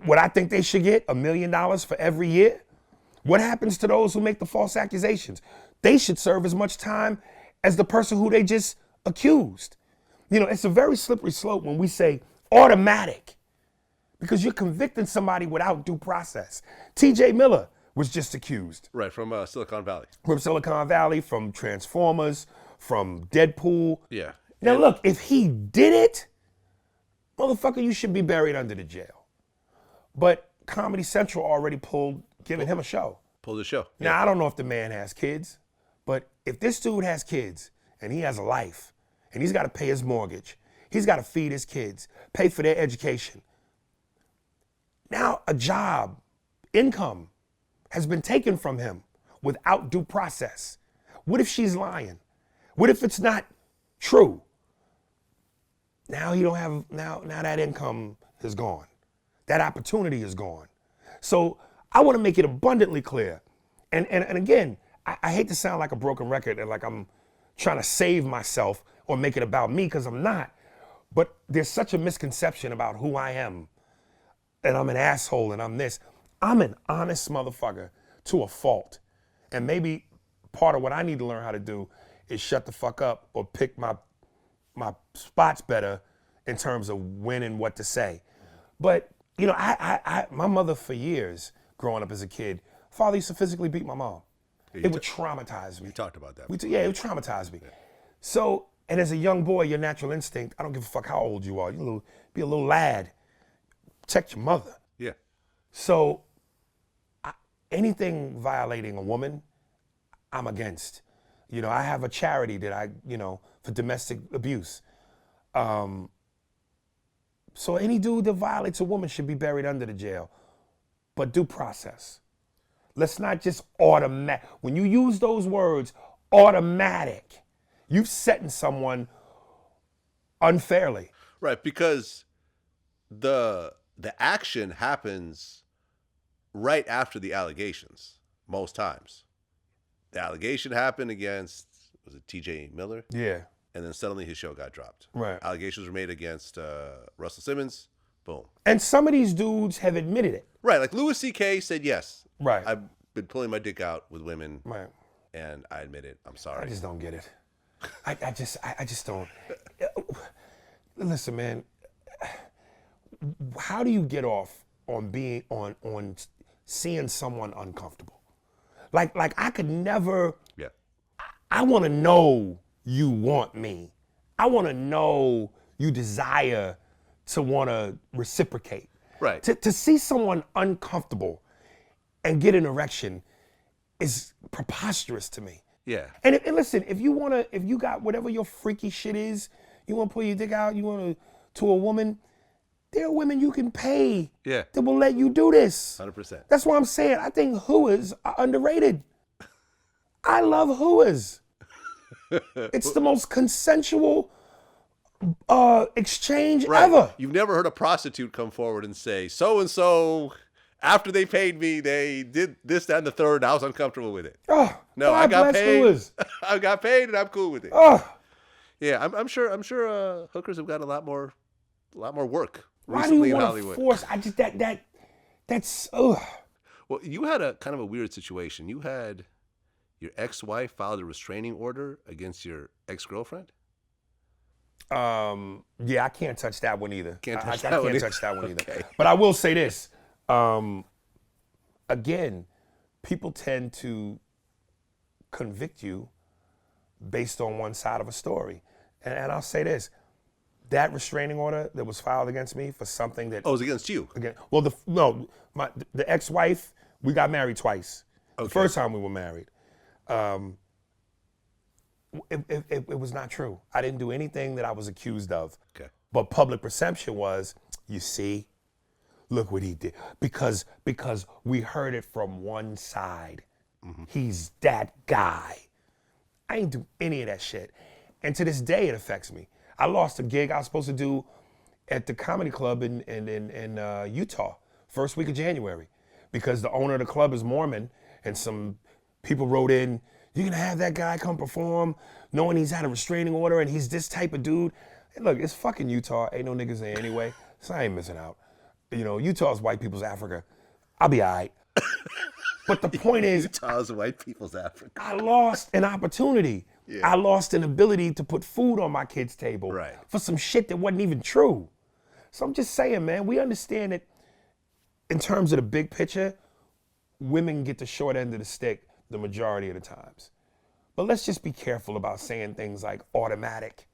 S2: what I think they should get, $1 million for every year? What happens to those who make the false accusations? They should serve as much time as the person who they just accused. You know, it's a very slippery slope when we say automatic, because you're convicting somebody without due process. T.J. Miller was just accused.
S1: Right, from Silicon Valley.
S2: From Silicon Valley, from Transformers, from Deadpool.
S1: Yeah.
S2: Now look, if he did it, motherfucker, you should be buried under the jail. But Comedy Central already giving him a show.
S1: Pulled the show.
S2: Now, I don't know if the man has kids, but if this dude has kids and he has a life and he's got to pay his mortgage, he's got to feed his kids, pay for their education. Now a job, income has been taken from him without due process. What if she's lying? What if it's not true? Now he don't have, now that income is gone. That opportunity is gone. So I want to make it abundantly clear. And again, I hate to sound like a broken record and like I'm trying to save myself or make it about me, because I'm not. But there's such a misconception about who I am, and I'm an asshole and I'm this. I'm an honest motherfucker to a fault. And maybe part of what I need to learn how to do is shut the fuck up or pick my spots better in terms of when and what to say. But, you know, my mother for years, growing up as a kid, father used to physically beat my mom. It would traumatize me.
S1: We talked about that.
S2: It would traumatize me. So, and as a young boy, your natural instinct, I don't give a fuck how old you are, be a little lad, protect your mother.
S1: Yeah.
S2: So anything violating a woman, I'm against. You know, I have a charity that for domestic abuse. So any dude that violates a woman should be buried under the jail, but due process. Let's not just automatic. When you use those words, automatic, you've setting someone unfairly.
S1: Right, because the action happens right after the allegations, most times. The allegation happened against, was it T.J. Miller?
S2: Yeah.
S1: And then suddenly his show got dropped.
S2: Right.
S1: Allegations were made against Russell Simmons. Boom.
S2: And some of these dudes have admitted it.
S1: Right, like Louis C.K. said, yes.
S2: Right.
S1: I've been pulling my dick out with women.
S2: Right.
S1: and I admit it. I'm sorry.
S2: I just don't get it. I just don't. Listen, man. How do you get off on being on seeing someone uncomfortable? Like I could never.
S1: Yeah.
S2: I want to know you want me. I want to know you desire to want to reciprocate.
S1: Right.
S2: To see someone uncomfortable and get an erection is preposterous to me.
S1: Yeah.
S2: And listen, if you got whatever your freaky shit is, you want to pull your dick out, you want to a woman, there are women you can pay that will let you do this.
S1: 100%.
S2: That's why I'm saying I think hooers are underrated. I love hooers. It's the most consensual exchange ever.
S1: You've never heard a prostitute come forward and say, so-and-so, after they paid me, they did this, that, and the third, and I was uncomfortable with it.
S2: Oh,
S1: no, I got paid.
S2: Hooers.
S1: I got paid, and I'm cool with it.
S2: Oh.
S1: Yeah, I'm sure hookers have got a lot more work
S2: Why
S1: recently
S2: do you
S1: in
S2: want
S1: Hollywood.
S2: to force? I just that's ugh.
S1: Well, you had a kind of a weird situation. You had your ex-wife filed a restraining order against your ex-girlfriend.
S2: Yeah, I can't touch that one either.
S1: Can't touch
S2: I
S1: that one
S2: can't
S1: either.
S2: touch that one either.
S1: Okay.
S2: But I will say this. Again, people tend to convict you based on one side of a story. And I'll say this. That restraining order that was filed against me for something that...
S1: Oh, it was against you?
S2: Again, well, the ex-wife, we got married twice.
S1: Okay.
S2: The first time we were married. It was not true. I didn't do anything that I was accused of.
S1: Okay.
S2: But public perception was, you see, look what he did. Because we heard it from one side.
S1: Mm-hmm.
S2: He's that guy. I ain't do any of that shit. And to this day, it affects me. I lost a gig I was supposed to do at the comedy club in Utah, first week of January, because the owner of the club is Mormon, and some people wrote in, you're gonna have that guy come perform, knowing he's had a restraining order and he's this type of dude. And look, it's fucking Utah, ain't no niggas there anyway, so I ain't missing out. You know, Utah's white people's Africa. I'll be all right. But the point is,
S1: Utah's white people's Africa.
S2: I lost an opportunity.
S1: Yeah.
S2: I lost an ability to put food on my kid's table for some shit that wasn't even true. So I'm just saying, man, we understand that in terms of the big picture, women get the short end of the stick the majority of the times. But let's just be careful about saying things like automatic.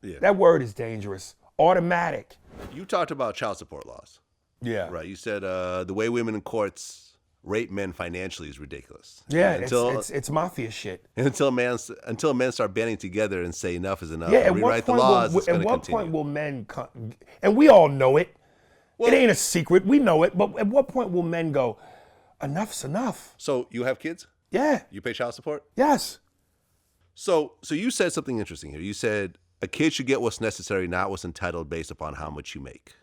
S1: Yeah.
S2: That word is dangerous. Automatic.
S1: You talked about child support laws.
S2: Yeah.
S1: Right. You said the way women in courts rape men financially is ridiculous.
S2: Yeah,
S1: Until
S2: it's mafia shit.
S1: until men start banding together and say enough is enough.
S2: Yeah,
S1: and rewrite the laws. It's
S2: at
S1: going to
S2: what
S1: continue.
S2: point will men and we all know it. It ain't a secret. We know it. But at what point will men go, enough's enough?
S1: So you have kids?
S2: Yeah.
S1: You pay child support?
S2: Yes.
S1: So you said something interesting here. You said a kid should get what's necessary, not what's entitled, based upon how much you make.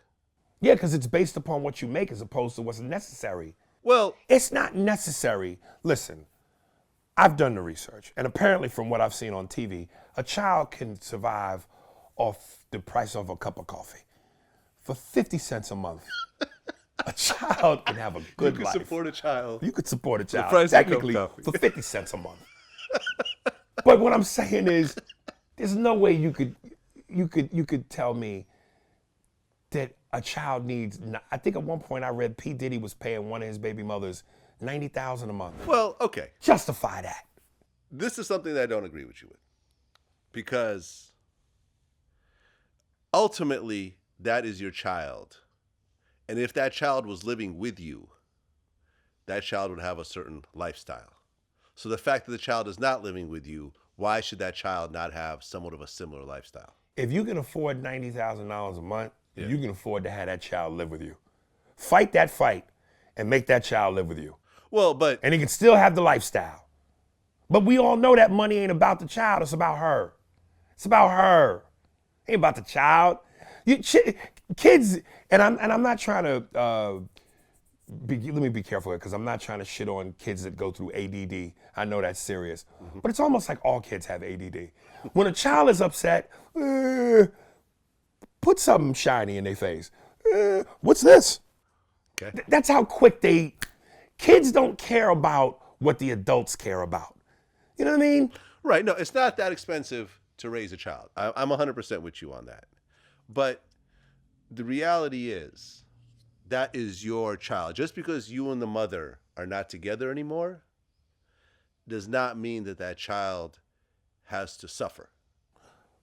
S2: Yeah, because it's based upon what you make as opposed to what's necessary.
S1: Well,
S2: it's not necessary. Listen, I've done the research, and apparently from what I've seen on TV, a child can survive off the price of a cup of coffee for 50 cents a month. A child can have a good life.
S1: You could support a child.
S2: You could support a child,
S1: The price of a cup of
S2: technically,
S1: coffee.
S2: for 50 cents a month. But what I'm saying is, there's no way you could tell me that a child needs. I think at one point I read P. Diddy was paying one of his baby mothers $90,000 a month.
S1: Well, okay.
S2: Justify that.
S1: This is something that I don't agree with you with, because ultimately that is your child, and if that child was living with you, that child would have a certain lifestyle. So the fact that the child is not living with you, why should that child not have somewhat of a similar lifestyle?
S2: If you can afford $90,000 a month, you can afford to have that child live with you. Fight that fight and make that child live with you.
S1: Well, but...
S2: And he can still have the lifestyle. But we all know that money ain't about the child, it's about her. It's about her. It ain't about the child. Kids, and I'm not trying to, let me be careful here, because I'm not trying to shit on kids that go through ADD. I know that's serious.
S1: Mm-hmm.
S2: But it's almost like all kids have ADD. When a child is upset, put something shiny in their face. What's this?
S1: Okay.
S2: That's how quick kids don't care about what the adults care about. You know what I mean?
S1: Right. No, it's not that expensive to raise a child. I'm 100% with you on that. But the reality is that is your child. Just because you and the mother are not together anymore does not mean that that child has to suffer.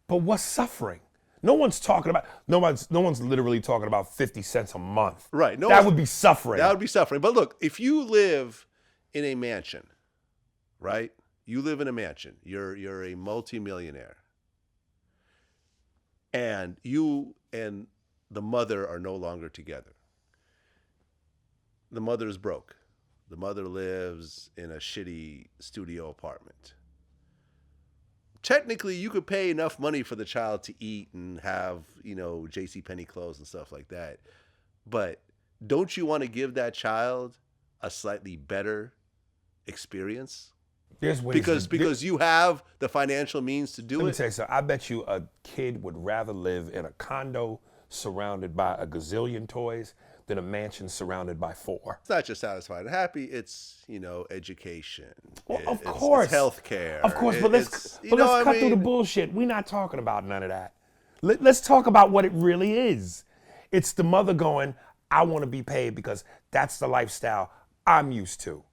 S2: But what's suffering? No one's literally talking about 50 cents a month.
S1: Right.
S2: That would be suffering.
S1: That would be suffering. But look, if you live in a mansion, right? You live in a mansion. You're a multimillionaire. And you and the mother are no longer together. The mother is broke. The mother lives in a shitty studio apartment. Technically, you could pay enough money for the child to eat and have, JCPenney clothes and stuff like that. But don't you want to give that child a slightly better experience?
S2: There's ways
S1: because you have the financial means to do
S2: Let
S1: it.
S2: me tell you something. I bet you a kid would rather live in a condo surrounded by a gazillion toys than a mansion surrounded by 4.
S1: It's not just satisfied and happy. It's education.
S2: Well, of course,
S1: it's healthcare.
S2: Of course, but let's cut through the bullshit. We're not talking about none of that. Let's talk about what it really is. It's the mother going, I want to be paid because that's the lifestyle I'm used to.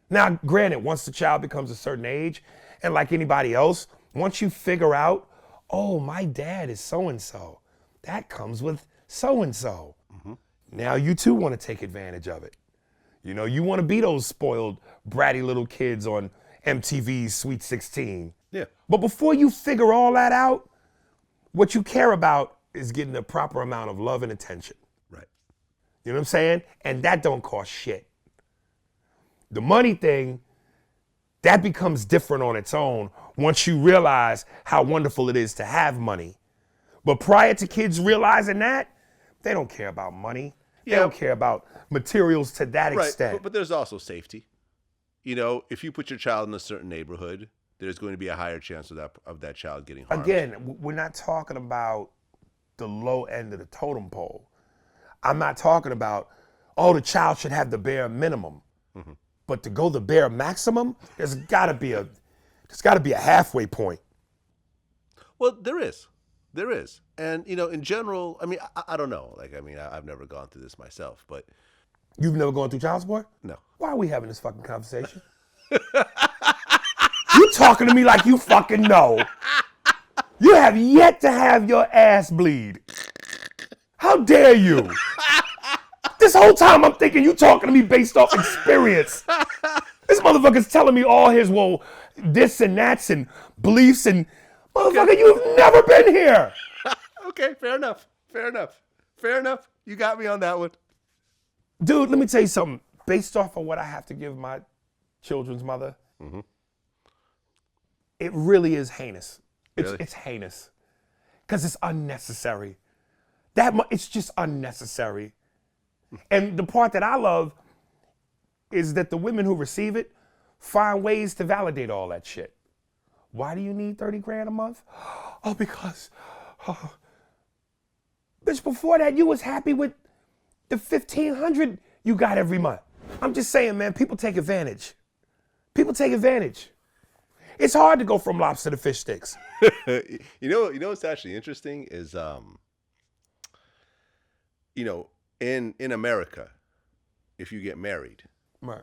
S2: Now, granted, once the child becomes a certain age, and like anybody else, once you figure out, oh, my dad is so-and-so, that comes with so-and-so. Mm-hmm. Now you too want to take advantage of it. You want to be those spoiled, bratty little kids on MTV's Sweet 16.
S1: Yeah.
S2: But before you figure all that out, what you care about is getting the proper amount of love and attention.
S1: Right.
S2: You know what I'm saying? And that don't cost shit. The money thing, that becomes different on its own once you realize how wonderful it is to have money. But prior to kids realizing that, they don't care about money. They don't care about materials to that extent.
S1: But there's also safety. If you put your child in a certain neighborhood, there's going to be a higher chance of that child getting harmed.
S2: Again, we're not talking about the low end of the totem pole. I'm not talking about, the child should have the bare minimum. Mm-hmm. But to go the bare maximum, there's got to be a halfway point.
S1: Well, there is. And, in general, I don't know. I've never gone through this myself, but.
S2: You've never gone through child support?
S1: No.
S2: Why are we having this fucking conversation? You talking to me like you fucking know. You have yet to have your ass bleed. How dare you? This whole time I'm thinking you talking to me based off experience. This motherfucker's telling me all his, this and that's and beliefs and, motherfucker, you've never been here.
S1: Okay, fair enough. You got me on that one.
S2: Dude, let me tell you something. Based off of what I have to give my children's mother, mm-hmm. It really is heinous. It's heinous. Because it's unnecessary. It's just unnecessary. And the part that I love is that the women who receive it find ways to validate all that shit. Why do you need 30 grand a month? Oh, because, bitch, before that you was happy with the 1,500 you got every month. I'm just saying, man, people take advantage. It's hard to go from lobster to fish sticks.
S1: You know what's actually interesting is, in America, if you get married,
S2: right,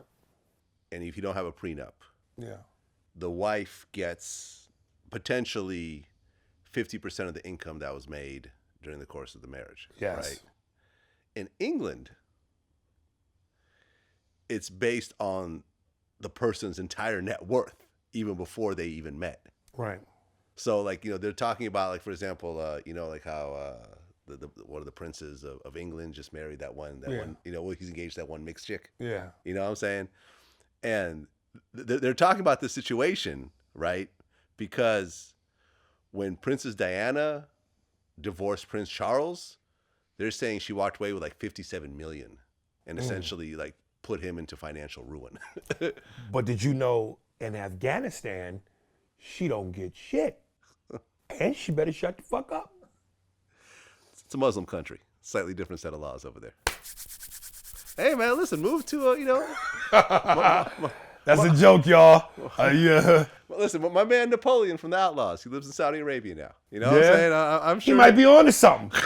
S1: and if you don't have a prenup,
S2: yeah,
S1: the wife gets potentially 50% of the income that was made during the course of the marriage.
S2: Yes.
S1: Right? In England, it's based on the person's entire net worth, even before they even met.
S2: Right.
S1: So, they're talking about, for example, how the one of the princes of England just married that one, he's engaged to that one mixed chick.
S2: Yeah.
S1: You know what I'm saying? And they're talking about this situation, right? Because when Princess Diana divorced Prince Charles, they're saying she walked away with 57 million and essentially put him into financial ruin.
S2: But did you know in Afghanistan, she don't get shit. And she better shut the fuck up.
S1: It's a Muslim country. Slightly different set of laws over there. Hey, man, listen, move to,
S2: That's a joke, y'all. Yeah.
S1: Well, listen, my man Napoleon from the Outlaws, he lives in Saudi Arabia now. You know what I'm
S2: Yeah.
S1: saying? I'm sure
S2: He might be on to something.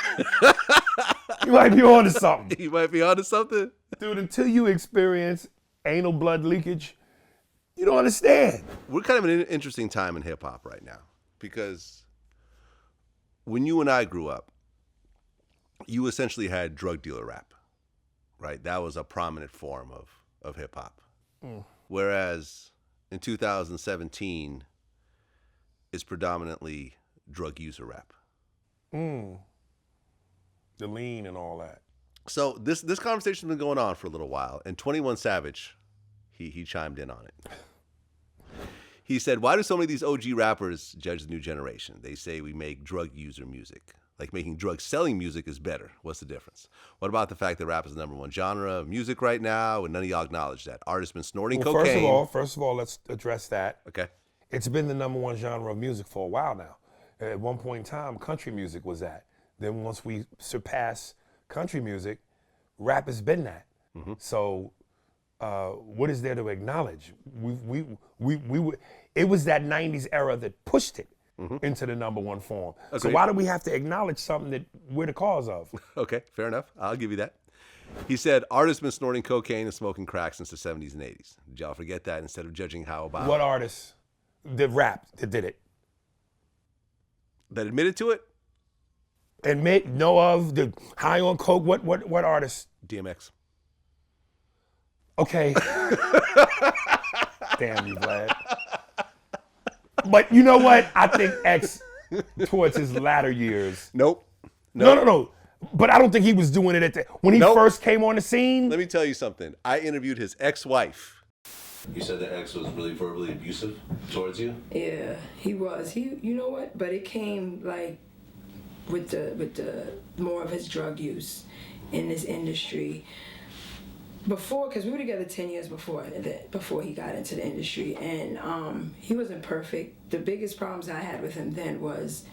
S2: He might be on to something.
S1: He might be onto something.
S2: Dude, until you experience anal blood leakage, you don't understand.
S1: We're kind of in an interesting time in hip hop right now because when you and I grew up, you essentially had drug dealer rap, right? That was a prominent form of hip hop. Whereas in 2017, it's predominantly drug user rap.
S2: The lean and all that.
S1: So this conversation's been going on for a little while, and 21 Savage, he chimed in on it. He said, "Why do so many of these OG rappers judge the new generation? They say we make drug user music. Like making drug selling music is better. What's the difference? What about the fact that rap is the #1 genre of music right now, and none of y'all acknowledge that? Artists been snorting cocaine."
S2: First of all, let's address that.
S1: Okay.
S2: It's been the #1 genre of music for a while now. At one point in time, country music was that. Then once we surpass country music, rap has been that. So what is there to acknowledge? It was that 90s era that pushed it into the #1 form.
S1: Okay.
S2: So why do we have to acknowledge something that we're the cause of?
S1: Okay, fair enough. I'll give you that. He said, artists been snorting cocaine and smoking crack since the 70s and 80s. Did y'all forget that instead of judging how about
S2: What artists that rap that did it?
S1: that admitted to it?
S2: Admit, know of, the high on coke, what artists?
S1: DMX.
S2: Okay. Damn you, Vlad. But you know what? I think X, towards his latter years.
S1: Nope.
S2: No. But I don't think he was doing it when he first came on the scene.
S1: Let me tell you something. I interviewed his ex-wife.
S13: You said the ex was really verbally abusive towards you?
S14: Yeah, he was. You know what? But it came like with the more of his drug use in this industry. Before, because we were together 10 years before he got into the industry, and he wasn't perfect. The biggest problems I had with him then was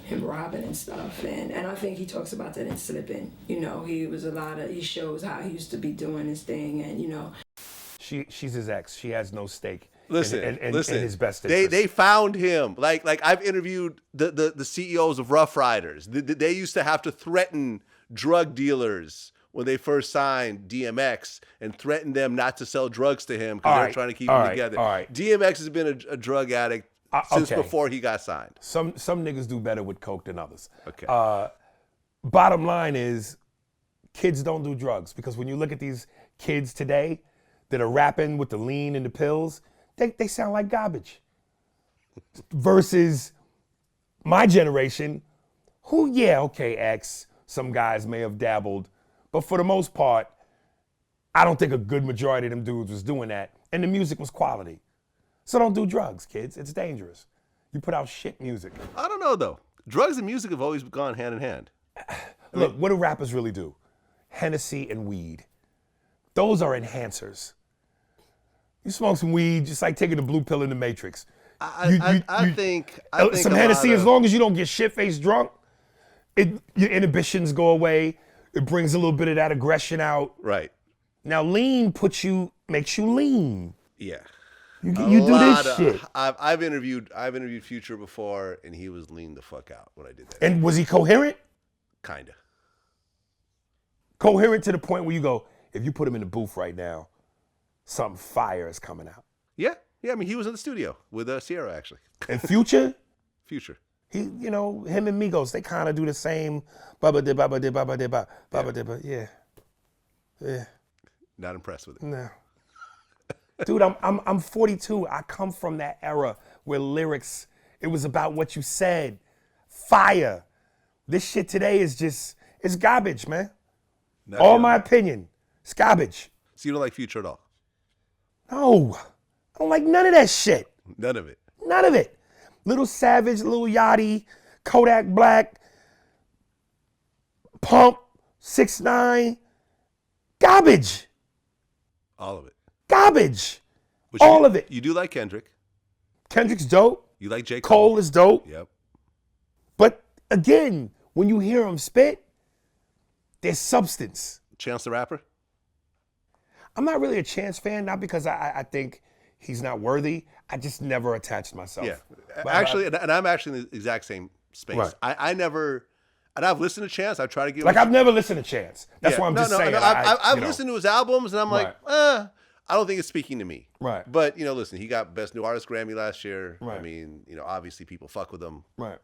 S14: him robbing and stuff, and I think he talks about that in Slippin'. You know, he shows how he used to be doing his thing, and you know.
S2: She's his ex. She has no stake.
S1: Listen,
S2: in his best interest.
S1: They found him. Like I've interviewed the CEOs of Rough Riders. They used to have to threaten drug dealers when they first signed DMX and threatened them not to sell drugs to him because they're trying to keep them together.
S2: All right.
S1: DMX has been a drug addict since before he got signed.
S2: Some niggas do better with coke than others.
S1: Okay.
S2: Bottom line is, kids don't do drugs, because when you look at these kids today that are rapping with the lean and the pills, they sound like garbage. Versus my generation, who, X, some guys may have dabbled, but for the most part, I don't think a good majority of them dudes was doing that, and the music was quality. So don't do drugs, kids. It's dangerous. You put out shit music.
S1: I don't know, though. Drugs and music have always gone hand in hand.
S2: Look, what do rappers really do? Hennessy and weed. Those are enhancers. You smoke some weed, just like taking the blue pill in the Matrix.
S1: I think
S2: some Hennessy, as long as you don't get shit-faced drunk, your inhibitions go away. It brings a little bit of that aggression out.
S1: Right.
S2: Now, lean makes you lean.
S1: Yeah.
S2: You do this shit.
S1: I've interviewed Future before, and he was lean the fuck out when I did that.
S2: And was he coherent?
S1: Kinda.
S2: Coherent to the point where you go, if you put him in the booth right now, something fire is coming out.
S1: Yeah. I mean, he was in the studio with Sierra, actually.
S2: And Future?
S1: Future.
S2: He, him and Migos, they kind of do the same. Yeah.
S1: Not impressed with it.
S2: No. Dude, I'm 42. I come from that era where lyrics, it was about what you said. Fire. This shit today is it's garbage, man. All my opinion. It's garbage.
S1: So you don't like Future at all?
S2: No. I don't like none of that shit.
S1: None of it.
S2: None of it. Little Savage, Lil Yachty, Kodak Black, Pump, 6ix9ine. Garbage.
S1: All of it.
S2: Garbage. All of it.
S1: You do like Kendrick.
S2: Kendrick's dope.
S1: You like J. Cole.
S2: Cole is dope.
S1: Yep.
S2: But again, when you hear him spit, there's substance.
S1: Chance the Rapper?
S2: I'm not really a Chance fan, not because I think he's not worthy. I just never attached myself.
S1: Yeah,
S2: But
S1: actually, and I'm actually in the exact same space.
S2: Right.
S1: I never, and I've listened to Chance. I try to give
S2: Like, I've never listened to Chance. That's why I'm just saying.
S1: I've
S2: you know.
S1: listened to his albums, and I'm like, I don't think it's speaking to me.
S2: Right.
S1: But listen, he got Best New Artist Grammy last year.
S2: Right.
S1: I mean, obviously people fuck with him.
S2: Right.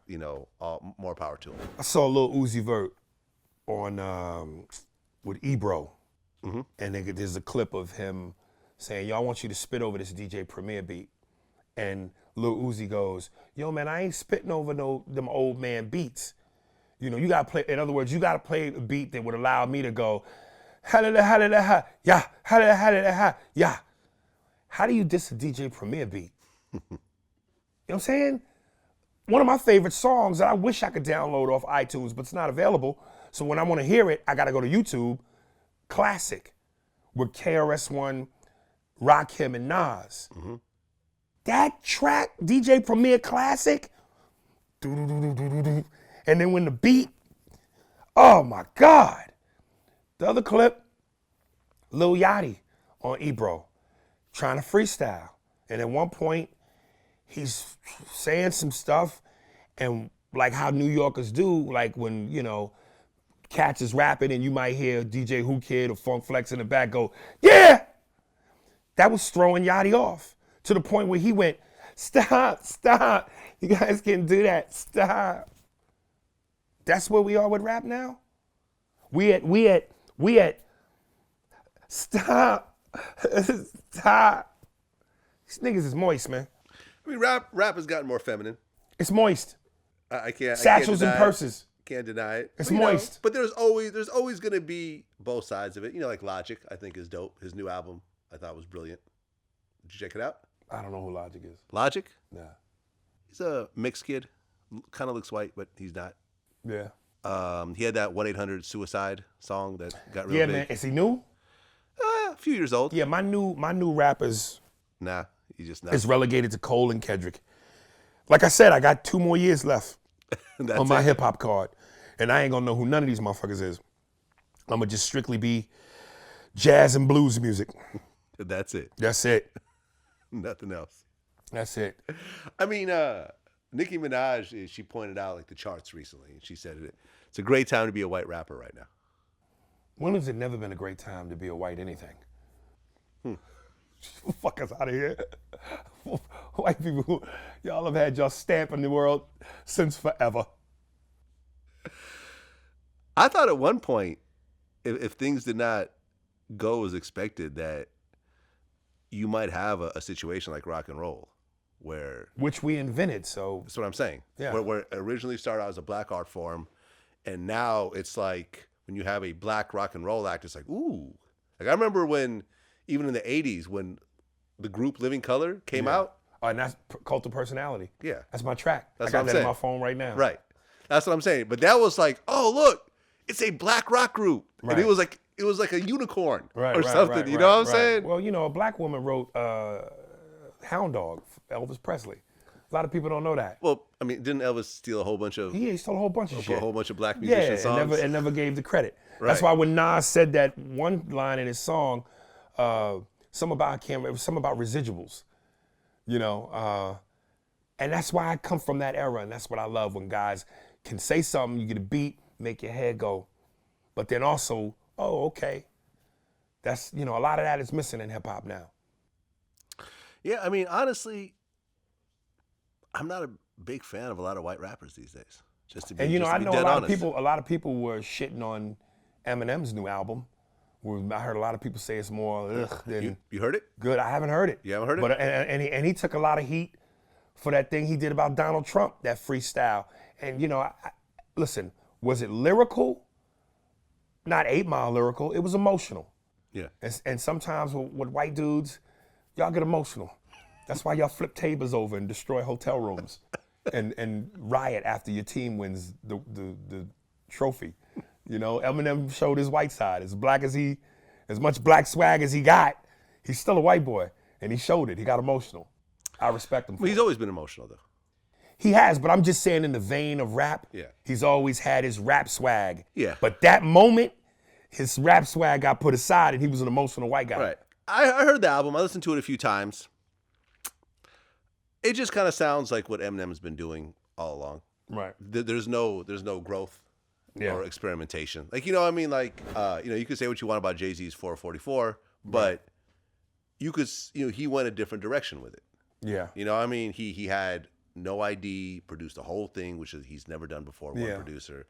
S1: More power to him.
S2: I saw Lil Uzi Vert on with Ebro, and there's a clip of him saying, "Yo, I want you to spit over this DJ Premier beat," and Lil Uzi goes, "Yo, man, I ain't spitting over them old man beats. You gotta play. In other words, you gotta play a beat that would allow me to go, ha yeah, ha yeah." How do you diss a DJ Premier beat? You know what I'm saying? One of my favorite songs that I wish I could download off iTunes, but it's not available. So when I want to hear it, I got to go to YouTube. Classic with KRS-One, Rakim, and Nas. That track, DJ Premier Classic, and then when the beat, oh my God. The other clip, Lil Yachty on Ebro, trying to freestyle. And at one point, he's saying some stuff, and like how New Yorkers do, like when, Cats is rapping and you might hear DJ Who Kid or Funk Flex in the back go, yeah! That was throwing Yachty off to the point where he went, stop. You guys can't do that, stop. That's where we are with rap now? We at, stop. These niggas is moist, man.
S1: I mean, rap has gotten more feminine.
S2: It's moist.
S1: I can't.
S2: Satchels
S1: I can't
S2: and purses.
S1: Can't deny it.
S2: It's
S1: But,
S2: moist.
S1: But there's always gonna be both sides of it. Like Logic, I think is dope. His new album, I thought was brilliant. Did you check it out?
S2: I don't know who Logic is.
S1: Logic?
S2: Nah.
S1: He's a mixed kid. Kind of looks white, but he's not.
S2: Yeah.
S1: He had that 1-800 suicide song that got real big.
S2: Yeah, man. Is he new?
S1: A few years old.
S2: Yeah, my new rappers.
S1: Nah, he just not.
S2: Is relegated to Cole and Kendrick. Like I said, I got 2 more years left on my hip hop card, and I ain't gonna know who none of these motherfuckers is. I'm gonna just strictly be jazz and blues music.
S1: That's it.
S2: That's it.
S1: Nothing else.
S2: That's it.
S1: I mean, Nicki Minaj, she pointed out like the charts recently, and she said it's a great time to be a white rapper right now.
S2: When has it never been a great time to be a white anything? Fuck us out of here. White people, y'all have had your stamp in the world since forever.
S1: I thought at one point, if things did not go as expected, that you might have a situation like rock and roll,
S2: which we invented. So
S1: that's what I'm saying.
S2: Yeah.
S1: Where it originally started out as a black art form, and now it's like when you have a black rock and roll act, it's like ooh. Like I remember when, even in the '80s, when the group Living Colour came out.
S2: And that's Cult of Personality.
S1: Yeah.
S2: That's my track.
S1: That's
S2: I got
S1: what I'm
S2: that
S1: saying.
S2: on my phone right now.
S1: Right. That's what I'm saying. But that was like, oh look, it's a black rock group,
S2: Right.
S1: and it was like a unicorn or something.
S2: Right,
S1: you know what I'm
S2: right.
S1: saying?
S2: Well, a black woman wrote Hound Dog for Elvis Presley. A lot of people don't know that.
S1: Well, I mean, didn't Elvis steal a whole bunch of?
S2: Yeah, he stole a whole bunch of shit.
S1: A whole bunch of black musician songs.
S2: And never gave the credit.
S1: Right.
S2: That's why when Nas said that one line in his song, something about residuals, and that's why I come from that era, and that's what I love when guys can say something, you get a beat, make your head go, but then also, oh, okay. That's, a lot of that is missing in hip hop now.
S1: Yeah, I mean, honestly, I'm not a big fan of a lot of white rappers these days. Just to be,
S2: And I know
S1: dead
S2: a lot
S1: honest.
S2: of people were shitting on Eminem's new album. I heard a lot of people say it's more ugh than
S1: you heard it?
S2: Good. I haven't heard it.
S1: You haven't heard it?
S2: But and he took a lot of heat for that thing he did about Donald Trump, that freestyle. And listen, was it lyrical? Not 8 Mile lyrical. It was emotional.
S1: Yeah.
S2: And sometimes with white dudes, y'all get emotional. That's why y'all flip tables over and destroy hotel rooms and riot after your team wins the trophy. Eminem showed his white side. As much black swag as he got, he's still a white boy. And he showed it. He got emotional. I respect him for
S1: Well, he's always been emotional, though.
S2: He has, but I'm just saying in the vein of rap,
S1: Yeah.
S2: he's always had his rap swag.
S1: Yeah.
S2: But that moment, his rap swag got put aside and he was an emotional white guy.
S1: Right. I heard the album. I listened to it a few times. It just kind of sounds like what Eminem's been doing all along.
S2: Right.
S1: There's no growth
S2: Yeah.
S1: or experimentation. Like, you know what I mean? Like, you could say what you want about Jay-Z's 444, but you could, he went a different direction with it.
S2: Yeah.
S1: You know what I mean? He had no ID, produced the whole thing, which is he's never done before, one producer.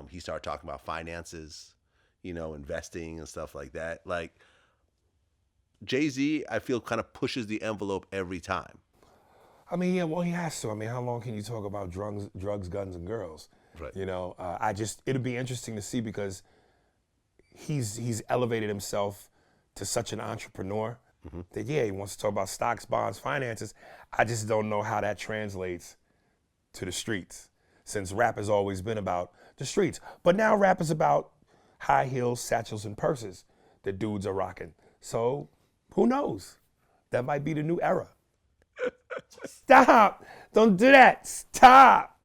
S1: He started talking about finances, investing and stuff like that. Like, Jay-Z, I feel, kind of pushes the envelope every time.
S2: I mean, yeah, well, he has to. I mean, how long can you talk about drugs, guns, and girls?
S1: Right.
S2: It'll be interesting to see because he's elevated himself to such an entrepreneur that, he wants to talk about stocks, bonds, finances. I just don't know how that translates to the streets, since rap has always been about the streets. But now rap is about high heels, satchels, and purses that dudes are rocking. So who knows? That might be the new era. Stop. Don't do that. Stop.